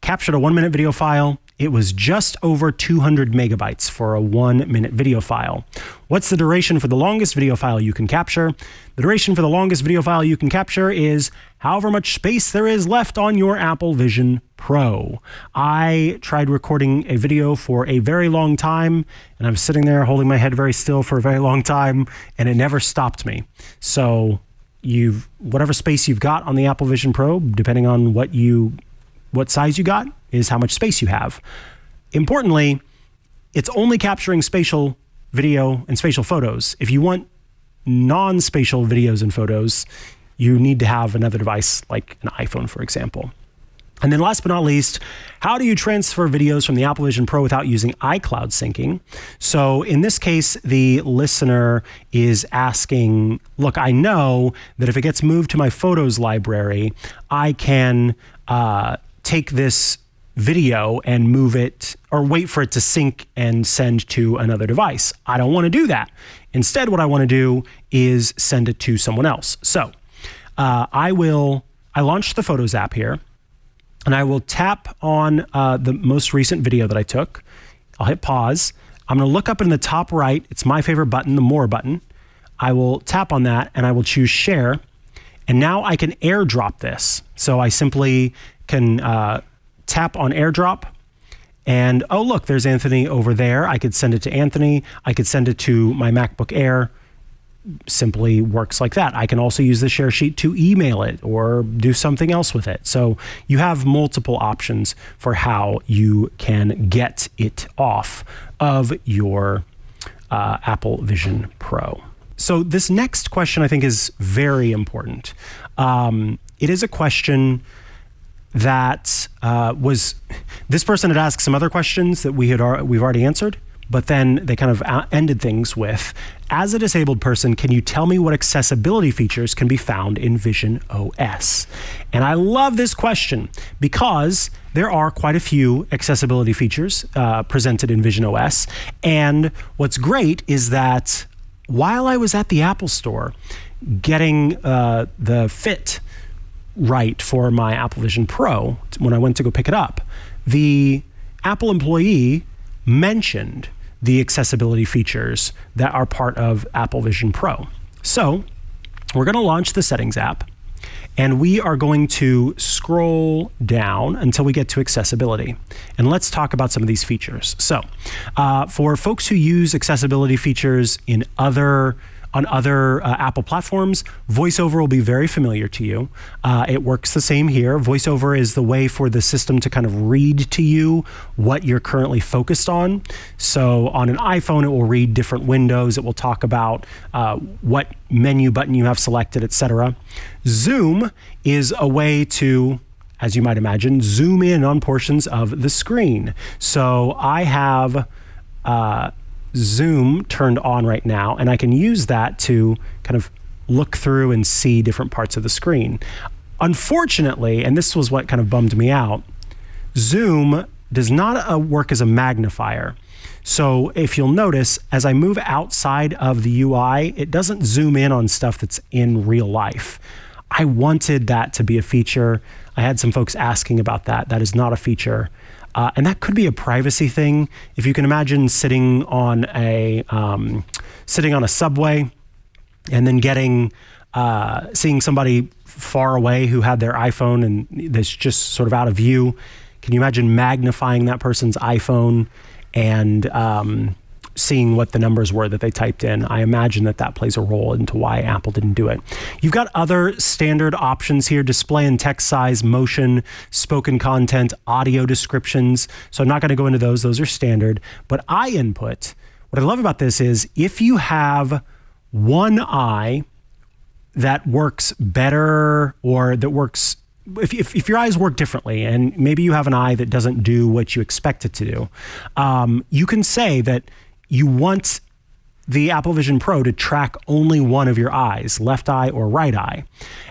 captured a 1-minute video file. It was just over 200 megabytes for a 1-minute video file. What's the duration for the longest video file you can capture? The duration for the longest video file you can capture is however much space there is left on your Apple Vision Pro. I tried recording a video for a very long time, and I was sitting there holding my head very still for a very long time, and it never stopped me. So whatever space you've got on the Apple Vision Pro, depending on what size you got, is how much space you have. Importantly, it's only capturing spatial video and spatial photos. If you want non-spatial videos and photos, you need to have another device like an iPhone, for example. And then last but not least, how do you transfer videos from the Apple Vision Pro without using iCloud syncing? So in this case, the listener is asking, look, I know that if it gets moved to my photos library, I can take this video and move it, or wait for it to sync and send to another device. I don't want to do that. Instead, what I want to do is send it to someone else. So I launched the Photos app here, and I will tap on the most recent video that I took. I'll hit pause. I'm going to look up in the top right. It's my favorite button, the More button. I will tap on that, and I will choose Share. And now I can airdrop this. So I simply can tap on airdrop, and oh look, there's Anthony over there. I could send it to Anthony. I could send it to my MacBook Air. Simply works like that. I can also use the share sheet to email it or do something else with it. So you have multiple options for how you can get it off of your Apple Vision Pro. So this next question I think is very important. It is a question that this person had asked some other questions that we've already answered, but then they kind of ended things with, as a disabled person, can you tell me what accessibility features can be found in Vision OS? And I love this question because there are quite a few accessibility features presented in Vision OS. And what's great is that while I was at the Apple Store getting the fit right for my Apple Vision Pro, when I went to go pick it up, the Apple employee mentioned the accessibility features that are part of Apple Vision Pro. So we're going to launch the Settings app, and we are going to scroll down until we get to accessibility. And let's talk about some of these features. So for folks who use accessibility features on other Apple platforms, VoiceOver will be very familiar to you. It works the same here. VoiceOver is the way for the system to kind of read to you what you're currently focused on. So on an iPhone, it will read different windows. It will talk about what menu button you have selected, etc. Zoom is a way to, as you might imagine, zoom in on portions of the screen. So I have Zoom turned on right now, and I can use that to kind of look through and see different parts of the screen. Unfortunately, and this was what kind of bummed me out, Zoom does not work as a magnifier. So if you'll notice, as I move outside of the UI, it doesn't zoom in on stuff that's in real life. I wanted that to be a feature. I had some folks asking about that. That is not a feature. And that could be a privacy thing. If you can imagine sitting on a subway and then seeing somebody far away who had their iPhone and that's just sort of out of view. Can you imagine magnifying that person's iPhone and seeing what the numbers were that they typed in? I imagine that plays a role into why Apple didn't do it. You've got other standard options here: display and text size, motion, spoken content, audio descriptions. So I'm not going to go into those. Those are standard. But eye input, what I love about this is if you have one eye that works better, or that works, if your eyes work differently, and maybe you have an eye that doesn't do what you expect it to do, you can say that you want the Apple Vision Pro to track only one of your eyes, left eye or right eye.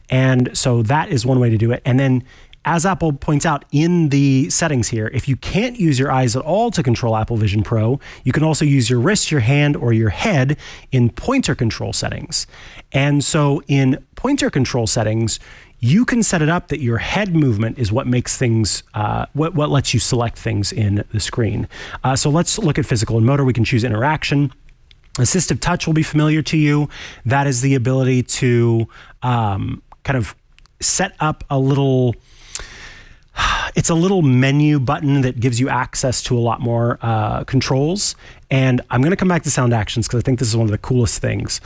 And so that is one way to do it. And then, as Apple points out in the settings here, if you can't use your eyes at all to control Apple Vision Pro, you can also use your wrist, your hand, or your head in pointer control settings. And so in pointer control settings, you can set it up that your head movement is what makes things, what lets you select things in the screen. So let's look at physical and motor. We can choose interaction. Assistive touch will be familiar to you. That is the ability to kind of set up it's a little menu button that gives you access to a lot more controls. And I'm going to come back to sound actions because I think this is one of the coolest things.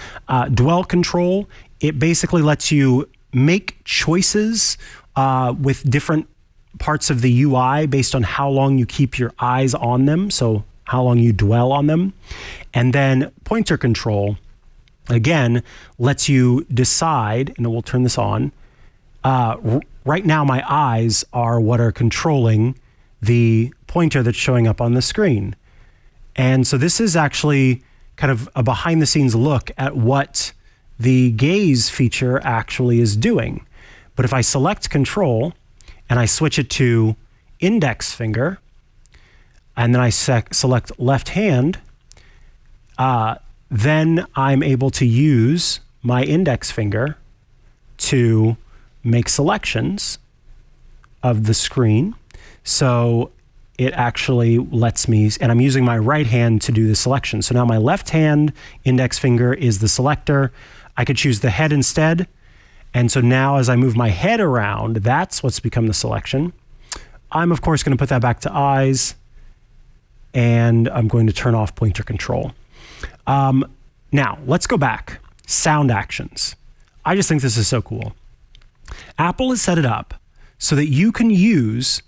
Dwell control, it basically lets you make choices with different parts of the UI based on how long you keep your eyes on them, so how long you dwell on them. And then pointer control, again, lets you decide, and we'll turn this on. Right now, my eyes are what are controlling the pointer that's showing up on the screen. And so this is actually kind of a behind-the-scenes look at what the gaze feature actually is doing. But if I select control and I switch it to index finger, and then I select left hand, then I'm able to use my index finger to make selections of the screen. So it actually lets me, and I'm using my right hand to do the selection. So now my left hand index finger is the selector. I could choose the head instead. And so now as I move my head around, that's what's become the selection. I'm of course going to put that back to eyes, and I'm going to turn off pointer control. Now let's go back. Sound actions. I just think this is so cool. Apple has set it up so that you can use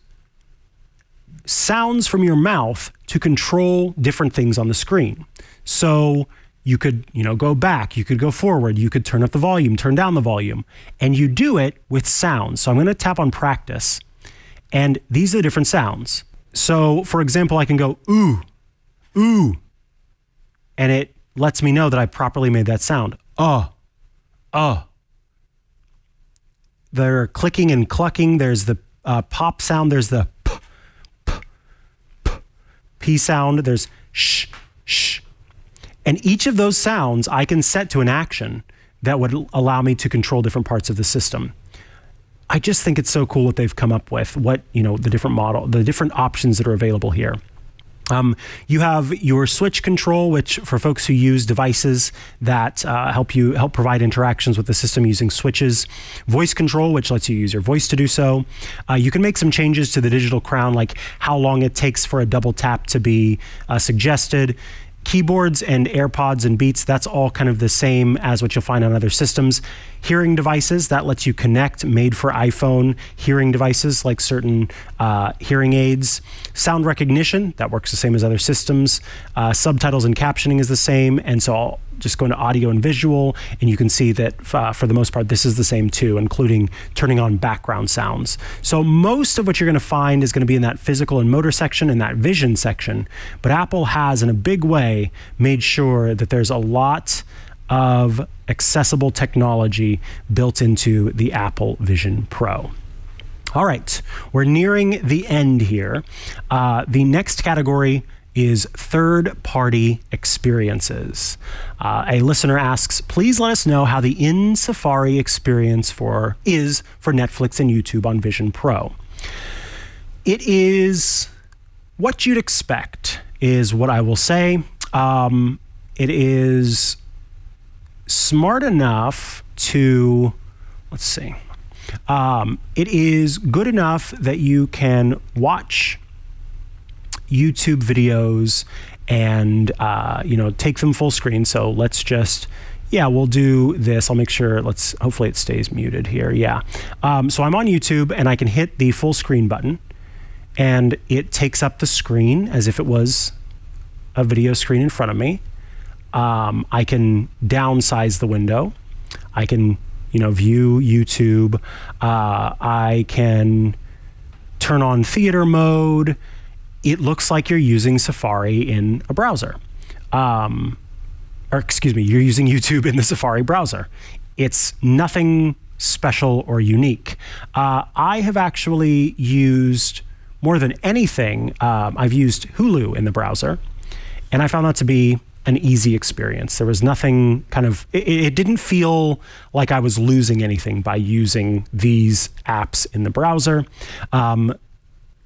sounds from your mouth to control different things on the screen. So you could, go back, you could go forward, you could turn up the volume, turn down the volume, and you do it with sounds. So I'm going to tap on practice, and these are the different sounds. So for example, I can go, ooh, ooh, and it lets me know that I properly made that sound. There are clicking and clucking. There's the pop sound. There's the p sound. There's sh, sh. And each of those sounds I can set to an action that would allow me to control different parts of the system. I just think it's so cool what they've come up with, the different options that are available here. You have your switch control, which for folks who use devices that help provide interactions with the system using switches. Voice control, which lets you use your voice to do so. You can make some changes to the digital crown, like how long it takes for a double tap to be suggested. Keyboards and AirPods and Beats, that's all kind of the same as what you'll find on other systems. Hearing devices, that lets you connect made for iPhone hearing devices like certain hearing aids. Sound recognition, that works the same as other systems. Subtitles and captioning is the same. And so I'll just go into audio and visual, and you can see that for the most part, this is the same too, including turning on background sounds. So most of what you're going to find is going to be in that physical and motor section and that vision section. But Apple has, in a big way, made sure that there's a lot of accessible technology built into the Apple Vision Pro. All right, we're nearing the end here. The next category is third-party experiences. A listener asks, please let us know how the in-Safari experience is for Netflix and YouTube on Vision Pro. It is what you'd expect, is what I will say. It is smart enough to, let's see. It is good enough that you can watch YouTube videos and, take them full screen. So let's just, we'll do this. I'll make sure, hopefully it stays muted here. Yeah. So I'm on YouTube and I can hit the full screen button and it takes up the screen as if it was a video screen in front of me. I can downsize the window. I can, view YouTube. I can turn on theater mode. It looks like you're using Safari in a browser. You're using YouTube in the Safari browser. It's nothing special or unique. I have actually used, more than anything, I've used Hulu in the browser, and I found that to be an easy experience. There was nothing it didn't feel like I was losing anything by using these apps in the browser.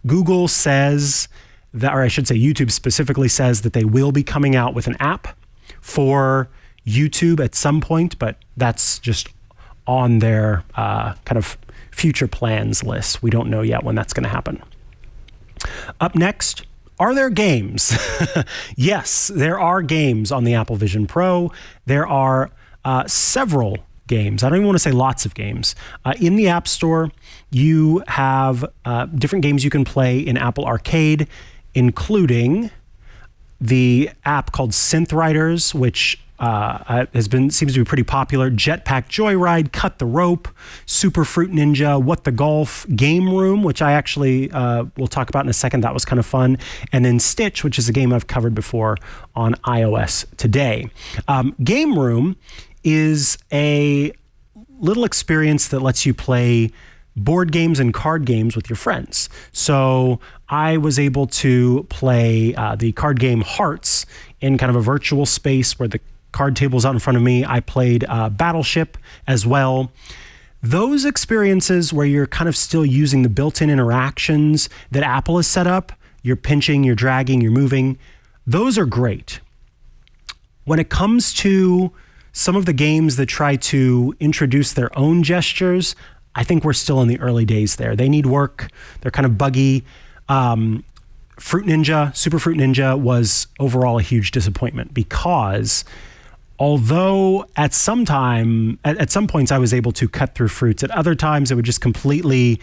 Google says that, or I should say YouTube specifically says that they will be coming out with an app for YouTube at some point, but that's just on their kind of future plans list. We don't know yet when that's going to happen. Up next, are there games? Yes, there are games on the Apple Vision Pro. There are several games. I don't even want to say lots of games. In the App Store, you have different games you can play in Apple Arcade, including the app called Synth Riders, which seems to be pretty popular. Jetpack Joyride, Cut the Rope, Super Fruit Ninja, What the Golf, Game Room, which I actually will talk about in a second. That was kind of fun. And then Stitch, which is a game I've covered before on iOS today. Game Room is a little experience that lets you play board games and card games with your friends. So I was able to play the card game Hearts in kind of a virtual space where the card table's out in front of me. I played Battleship as well. Those experiences where you're kind of still using the built-in interactions that Apple has set up, you're pinching, you're dragging, you're moving, those are great. When it comes to some of the games that try to introduce their own gestures, I think we're still in the early days there. They need work. They're kind of buggy. Fruit Ninja, Super Fruit Ninja was overall a huge disappointment because although at some points I was able to cut through fruits, at other times it would just completely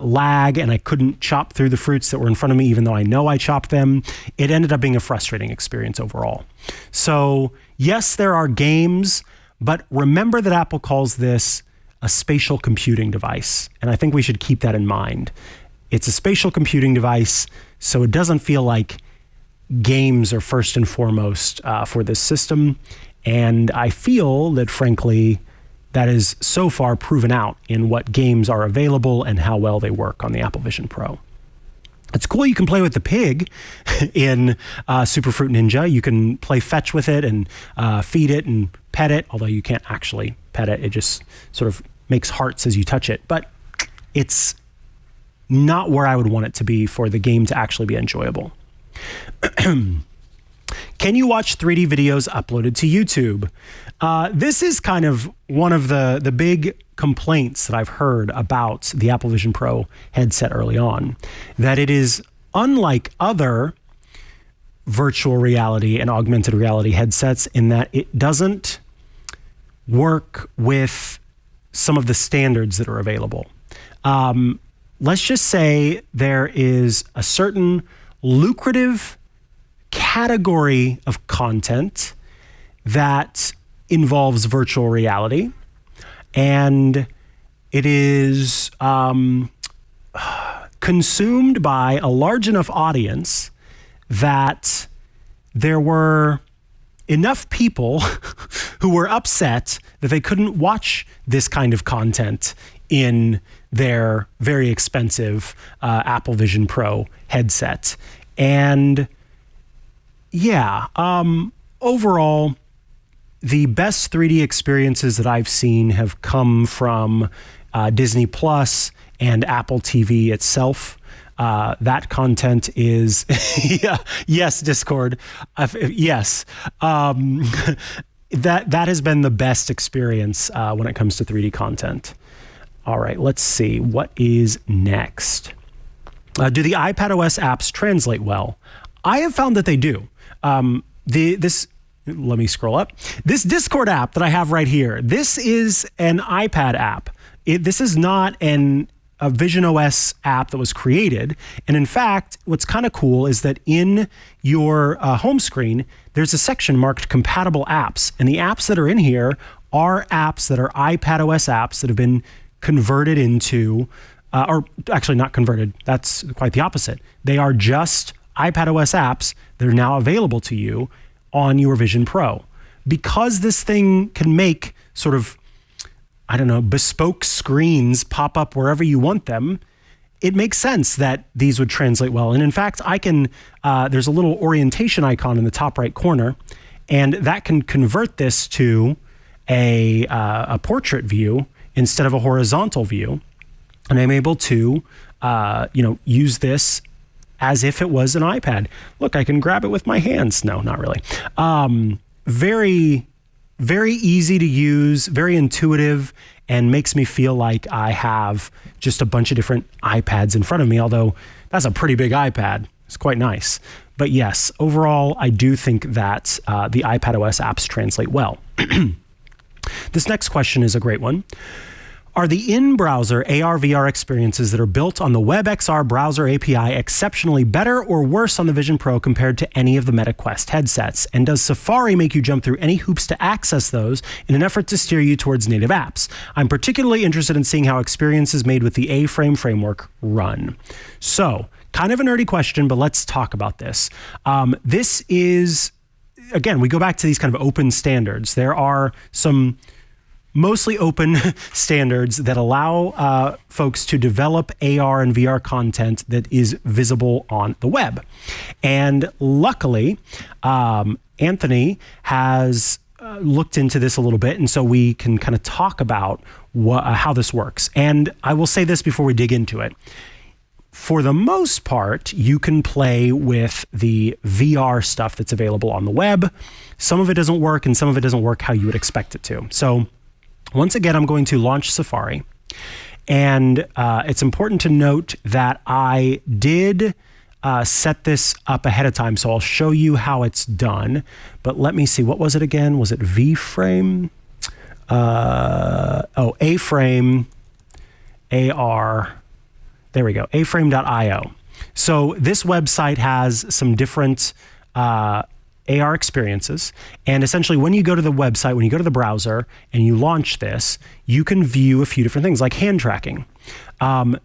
lag and I couldn't chop through the fruits that were in front of me even though I know I chopped them. It ended up being a frustrating experience overall. So yes, there are games, but remember that Apple calls this a spatial computing device. And I think we should keep that in mind. It's a spatial computing device, so it doesn't feel like games are first and foremost for this system. And I feel that, frankly, that is so far proven out in what games are available and how well they work on the Apple Vision Pro. It's cool you can play with the pig in Super Fruit Ninja. You can play fetch with it and feed it and pet it, although you can't actually pet it. It just sort of makes hearts as you touch it. But it's not where I would want it to be for the game to actually be enjoyable. Can you watch 3D videos uploaded to YouTube? This is kind of one of the big complaints that I've heard about the Apple Vision Pro headset early on, that it is unlike other virtual reality and augmented reality headsets in that it doesn't work with some of the standards that are available. Let's just say there is a certain lucrative category of content that involves virtual reality, and it is consumed by a large enough audience that there were enough people who were upset that they couldn't watch this kind of content in their very expensive Apple Vision Pro headset. And yeah, overall, the best 3D experiences that I've seen have come from Disney Plus and Apple TV itself. That content is, yeah, yes, Discord, yes. That has been the best experience when it comes to 3D content. All right, let's see what is next. Do the iPadOS apps translate well? I have found that they do. Let me scroll up. This Discord app that I have right here, this is an iPad app. This is not a Vision OS app that was created. And in fact, what's kind of cool is that in your home screen, there's a section marked compatible apps. And the apps that are in here are apps that are iPadOS apps that have been converted into, or actually not converted. That's quite the opposite. They are just iPadOS apps that are now available to you on your Vision Pro. Because this thing can make sort of, I don't know, bespoke screens pop up wherever you want them, it makes sense that these would translate well. And in fact, I can, there's a little orientation icon in the top right corner, and that can convert this to a portrait view instead of a horizontal view. And I'm able to, use this as if it was an iPad. Look, I can grab it with my hands. No, not really. Very, very easy to use, very intuitive, and makes me feel like I have just a bunch of different iPads in front of me, although that's a pretty big iPad. It's quite nice. But yes, overall, I do think that the iPadOS apps translate well. This next question is a great one. Are the in-browser AR/VR experiences that are built on the WebXR browser API exceptionally better or worse on the Vision Pro compared to any of the Meta Quest headsets? And does Safari make you jump through any hoops to access those in an effort to steer you towards native apps? I'm particularly interested in seeing how experiences made with the A-Frame framework run. So, kind of a nerdy question, but let's talk about this. This is, again, we go back to these kind of open standards. There are some mostly open standards that allow folks to develop AR and VR content that is visible on the web. And luckily, Anthony has looked into this a little bit, and so we can kind of talk about how this works. And I will say this before we dig into it. For the most part, you can play with the VR stuff that's available on the web. Some of it doesn't work, and some of it doesn't work how you would expect it to. So once again, I'm going to launch Safari, and it's important to note that I did set this up ahead of time, so I'll show you how it's done. But let me see, what was it again? Was it V-Frame? A-Frame, AR. There we go, aframe.io. So this website has some different AR experiences. And essentially, when you go to the website, when you go to the browser and you launch this, you can view a few different things like hand tracking.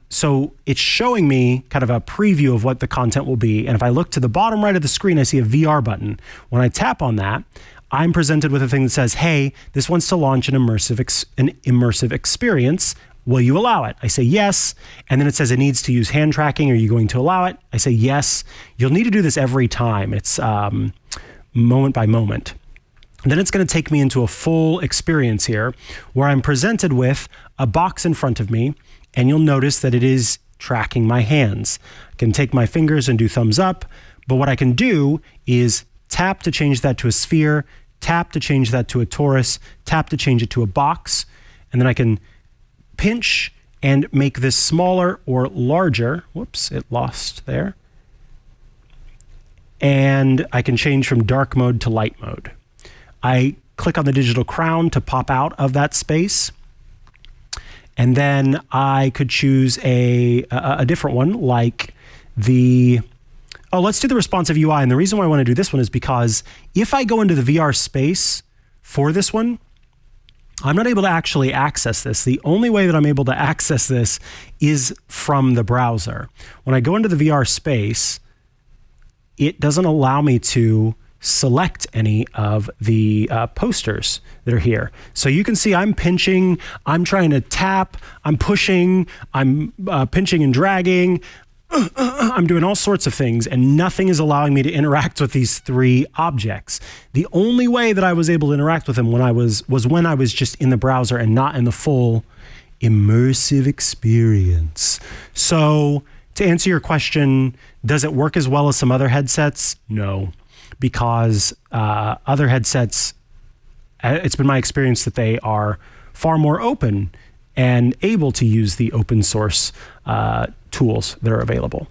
So it's showing me kind of a preview of what the content will be. And if I look to the bottom right of the screen, I see a VR button. When I tap on that, I'm presented with a thing that says, hey, this wants to launch an immersive experience. Will you allow it? I say yes. And then it says it needs to use hand tracking. Are you going to allow it? I say yes. You'll need to do this every time. It's moment by moment. Then it's going to take me into a full experience here where I'm presented with a box in front of me, and you'll notice that it is tracking my hands. I can take my fingers and do thumbs up, But what I can do is tap to change that to a sphere, tap to change that to a torus, tap to change it to a box, and then I can pinch and make this smaller or larger. Whoops, it lost there. And I can change from dark mode to light mode. I click on the digital crown to pop out of that space. And then I could choose a different one, like let's do the responsive UI. And the reason why I want to do this one is because if I go into the VR space for this one, I'm not able to actually access this. The only way that I'm able to access this is from the browser. When I go into the VR space, it doesn't allow me to select any of the posters that are here. So you can see I'm pinching, I'm trying to tap, I'm pushing, I'm pinching and dragging, I'm doing all sorts of things, and nothing is allowing me to interact with these three objects. The only way that I was able to interact with them was when I was just in the browser and not in the full immersive experience. So to answer your question, does it work as well as some other headsets? No, because other headsets, it's been my experience that they are far more open and able to use the open source tools that are available.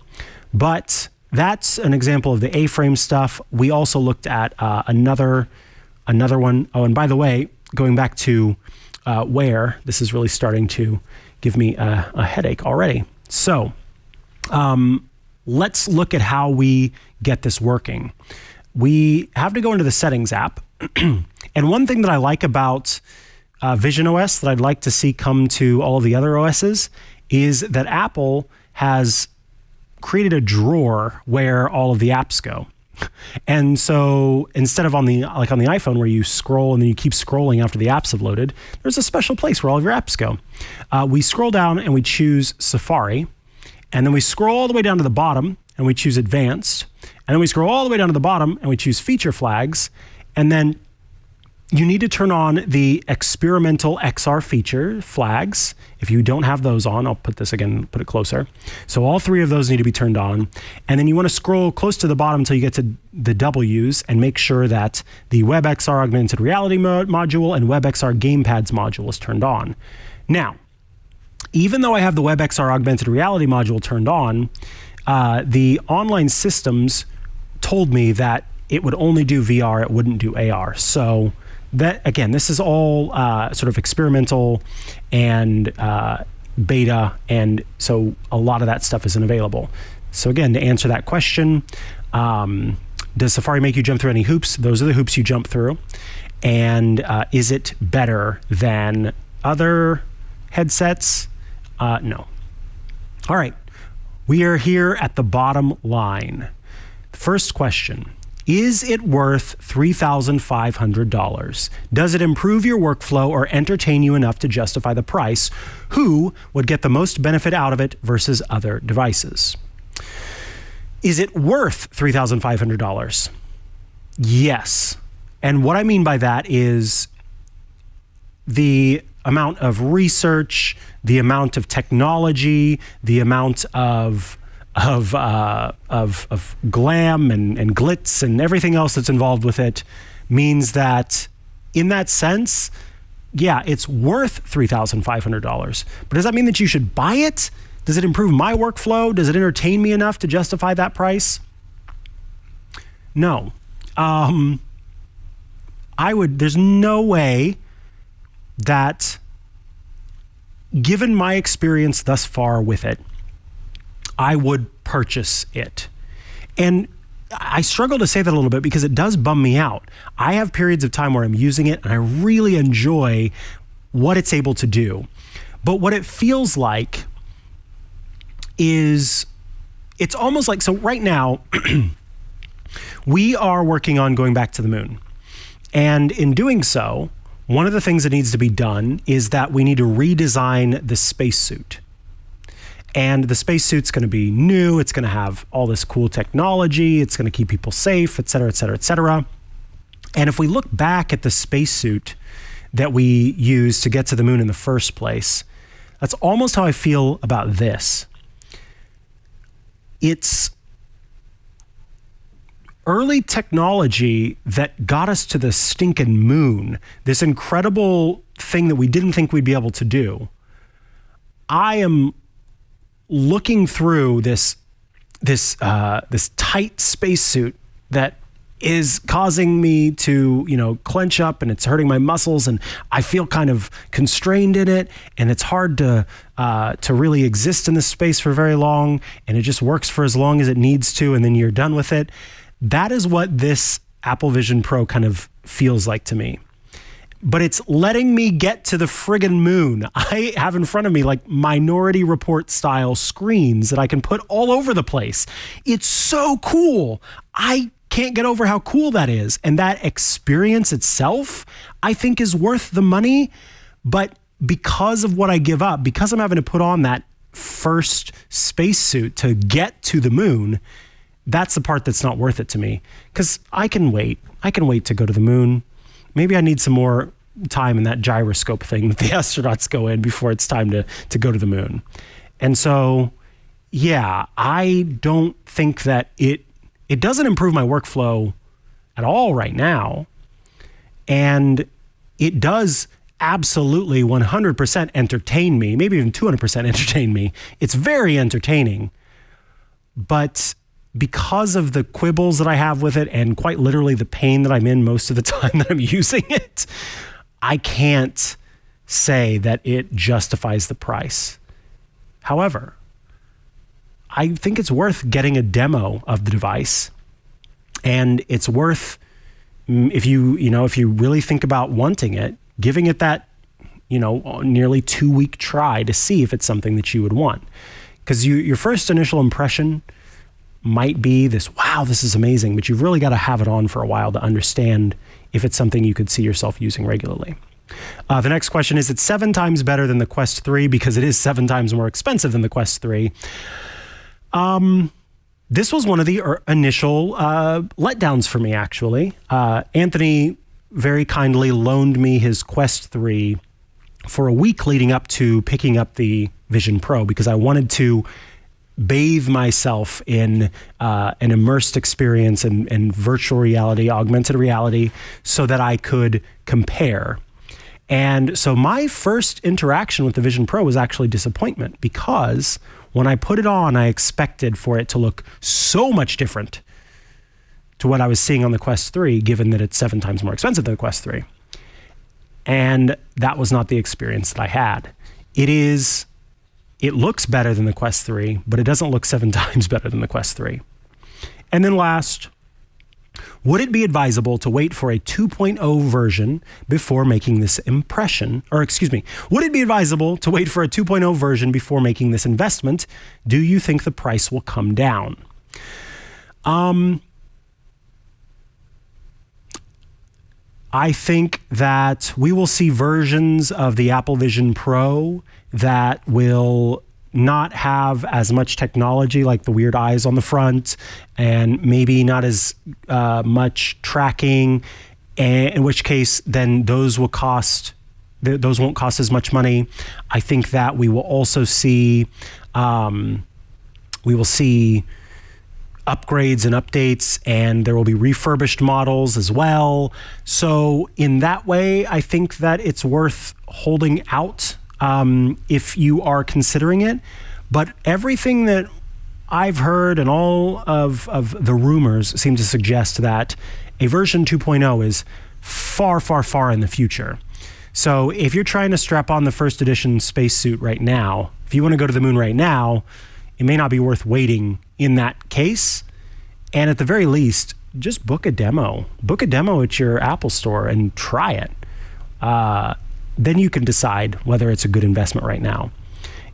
But that's an example of the A-frame stuff. We also looked at another one. Oh, and by the way, going back to Wear, this is really starting to give me a headache already. So let's look at how we get this working. We have to go into the Settings app. And one thing that I like about Vision OS that I'd like to see come to all of the other OSs is that Apple has created a drawer where all of the apps go. And so instead of on the iPhone where you scroll and then you keep scrolling after the apps have loaded, there's a special place where all of your apps go. We scroll down and we choose Safari, and then we scroll all the way down to the bottom and we choose Advanced, and then we scroll all the way down to the bottom and we choose Feature Flags, and then you need to turn on the experimental XR feature flags. If you don't have those on, I'll put this again, put it closer. So all three of those need to be turned on. And then you want to scroll close to the bottom until you get to the W's and make sure that the WebXR Augmented Reality module and WebXR Gamepads module is turned on. Now, even though I have the WebXR Augmented Reality module turned on, the online systems told me that it would only do VR, it wouldn't do AR. So that, again, this is all sort of experimental and beta, and so a lot of that stuff isn't available. So again, to answer that question, does Safari make you jump through any hoops? Those are the hoops you jump through. And is it better than other headsets? No. All right, we are here at the bottom line. First question. Is it worth $3,500? Does it improve your workflow or entertain you enough to justify the price? Who would get the most benefit out of it versus other devices? Is it worth $3,500? Yes. And what I mean by that is the amount of research, the amount of technology, the amount of glam and glitz and everything else that's involved with it means that in that sense, yeah, it's worth $3,500. But does that mean that you should buy it? Does it improve my workflow? Does it entertain me enough to justify that price? No. There's no way that, given my experience thus far with it, I would purchase it. And I struggle to say that a little bit because it does bum me out. I have periods of time where I'm using it and I really enjoy what it's able to do. But what it feels like is, it's almost like, so right now, we are working on going back to the moon. And in doing so, one of the things that needs to be done is that we need to redesign the spacesuit. And the spacesuit's going to be new. It's going to have all this cool technology. It's going to keep people safe, et cetera, et cetera, et cetera. And if we look back at the spacesuit that we used to get to the moon in the first place, that's almost how I feel about this. It's early technology that got us to the stinking moon, this incredible thing that we didn't think we'd be able to do. I am looking through this tight spacesuit that is causing me to, clench up, and it's hurting my muscles, and I feel kind of constrained in it, and it's hard to really exist in this space for very long, and it just works for as long as it needs to, and then you're done with it. That is what this Apple Vision Pro kind of feels like to me. But it's letting me get to the friggin' moon. I have in front of me like Minority Report style screens that I can put all over the place. It's so cool. I can't get over how cool that is. And that experience itself, I think, is worth the money. But because of what I give up, because I'm having to put on that first spacesuit to get to the moon, that's the part that's not worth it to me. Because I can wait. I can wait to go to the moon. Maybe I need some more time in that gyroscope thing that the astronauts go in before it's time to go to the moon. And so, yeah, I don't think that it doesn't improve my workflow at all right now. And it does absolutely 100% entertain me, maybe even 200% entertain me. It's very entertaining. But because of the quibbles that I have with it, and quite literally the pain that I'm in most of the time that I'm using it, I can't say that it justifies the price. However, I think it's worth getting a demo of the device, and it's worth, if you really think about wanting it, giving it that, nearly 2-week try to see if it's something that you would want. Because your first initial impression might be this, wow, this is amazing, but you've really got to have it on for a while to understand if it's something you could see yourself using regularly. The next question is, it's 7 times better than the Quest 3 because it is 7 times more expensive than the Quest 3. This was one of the initial letdowns for me, actually. Anthony very kindly loaned me his Quest 3 for a week leading up to picking up the Vision Pro because I wanted to bathe myself in an immersed experience and virtual reality, augmented reality, so that I could compare. And so my first interaction with the Vision Pro was actually disappointment, because when I put it on, I expected for it to look so much different to what I was seeing on the Quest 3, given that it's 7 times more expensive than the Quest 3. And that was not the experience that I had. It looks better than the Quest 3, but it doesn't look 7 times better than the Quest 3. And then last, would it be advisable to wait for a 2.0 version before making this impression? Would it be advisable to wait for a 2.0 version before making this investment? Do you think the price will come down? I think that we will see versions of the Apple Vision Pro that will not have as much technology, like the weird eyes on the front, and maybe not as much tracking, in which case then those won't cost as much money. I think that we will also see upgrades and updates, and there will be refurbished models as well. So in that way, I think that it's worth holding out if you are considering it. But everything that I've heard and all of the rumors seem to suggest that a version 2.0 is far, far, far in the future. So if you're trying to strap on the first edition spacesuit right now, if you want to go to the moon right now, it may not be worth waiting in that case. And at the very least, just book a demo. Book a demo at your Apple store and try it. Then you can decide whether it's a good investment right now.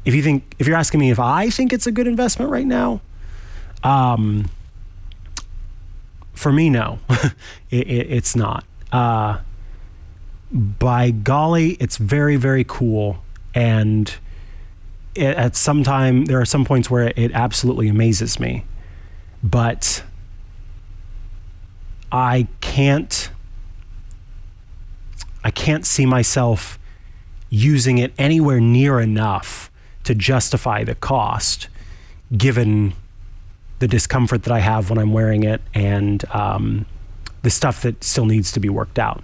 If you're asking me if I think it's a good investment right now, for me, no, it's not. By golly, it's very, very cool. And there are some points where it absolutely amazes me, but I can't see myself using it anywhere near enough to justify the cost, given the discomfort that I have when I'm wearing it, and the stuff that still needs to be worked out.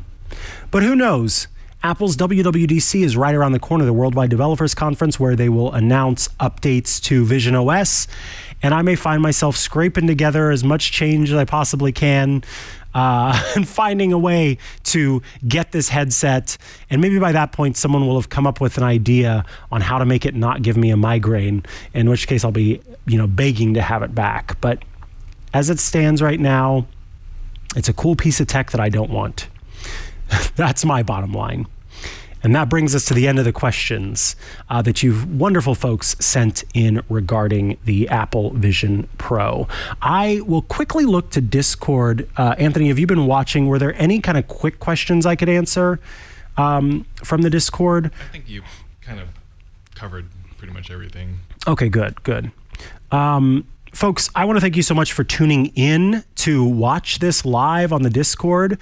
But who knows? Apple's WWDC is right around the corner, the Worldwide Developers Conference, where they will announce updates to Vision OS, and I may find myself scraping together as much change as I possibly can and finding a way to get this headset. And maybe by that point, someone will have come up with an idea on how to make it not give me a migraine, in which case I'll be, begging to have it back. But as it stands right now, it's a cool piece of tech that I don't want. That's my bottom line. And that brings us to the end of the questions that you wonderful folks sent in regarding the Apple Vision Pro. I will quickly look to Discord. Anthony, have you been watching? Were there any kind of quick questions I could answer from the Discord? I think you kind of covered pretty much everything. Okay, good. Folks, I want to thank you so much for tuning in to watch this live on the Discord.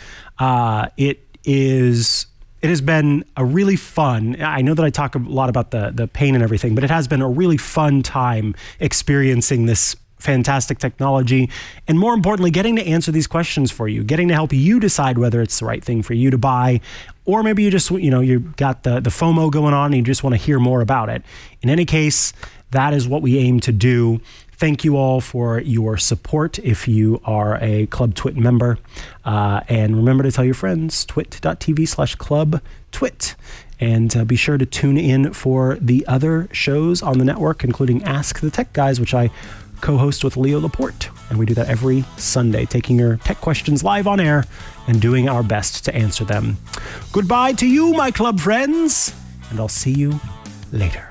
It has been a really fun, I know that I talk a lot about the pain and everything, but it has been a really fun time experiencing this fantastic technology, and more importantly, getting to answer these questions for you, getting to help you decide whether it's the right thing for you to buy, or maybe you just, you got the FOMO going on and you just want to hear more about it. In any case, that is what we aim to do. Thank you all for your support if you are a Club TWiT member. And remember to tell your friends, twit.tv/clubtwit. And be sure to tune in for the other shows on the network, including Ask the Tech Guys, which I co-host with Leo Laporte. And we do that every Sunday, taking your tech questions live on air and doing our best to answer them. Goodbye to you, my club friends, and I'll see you later.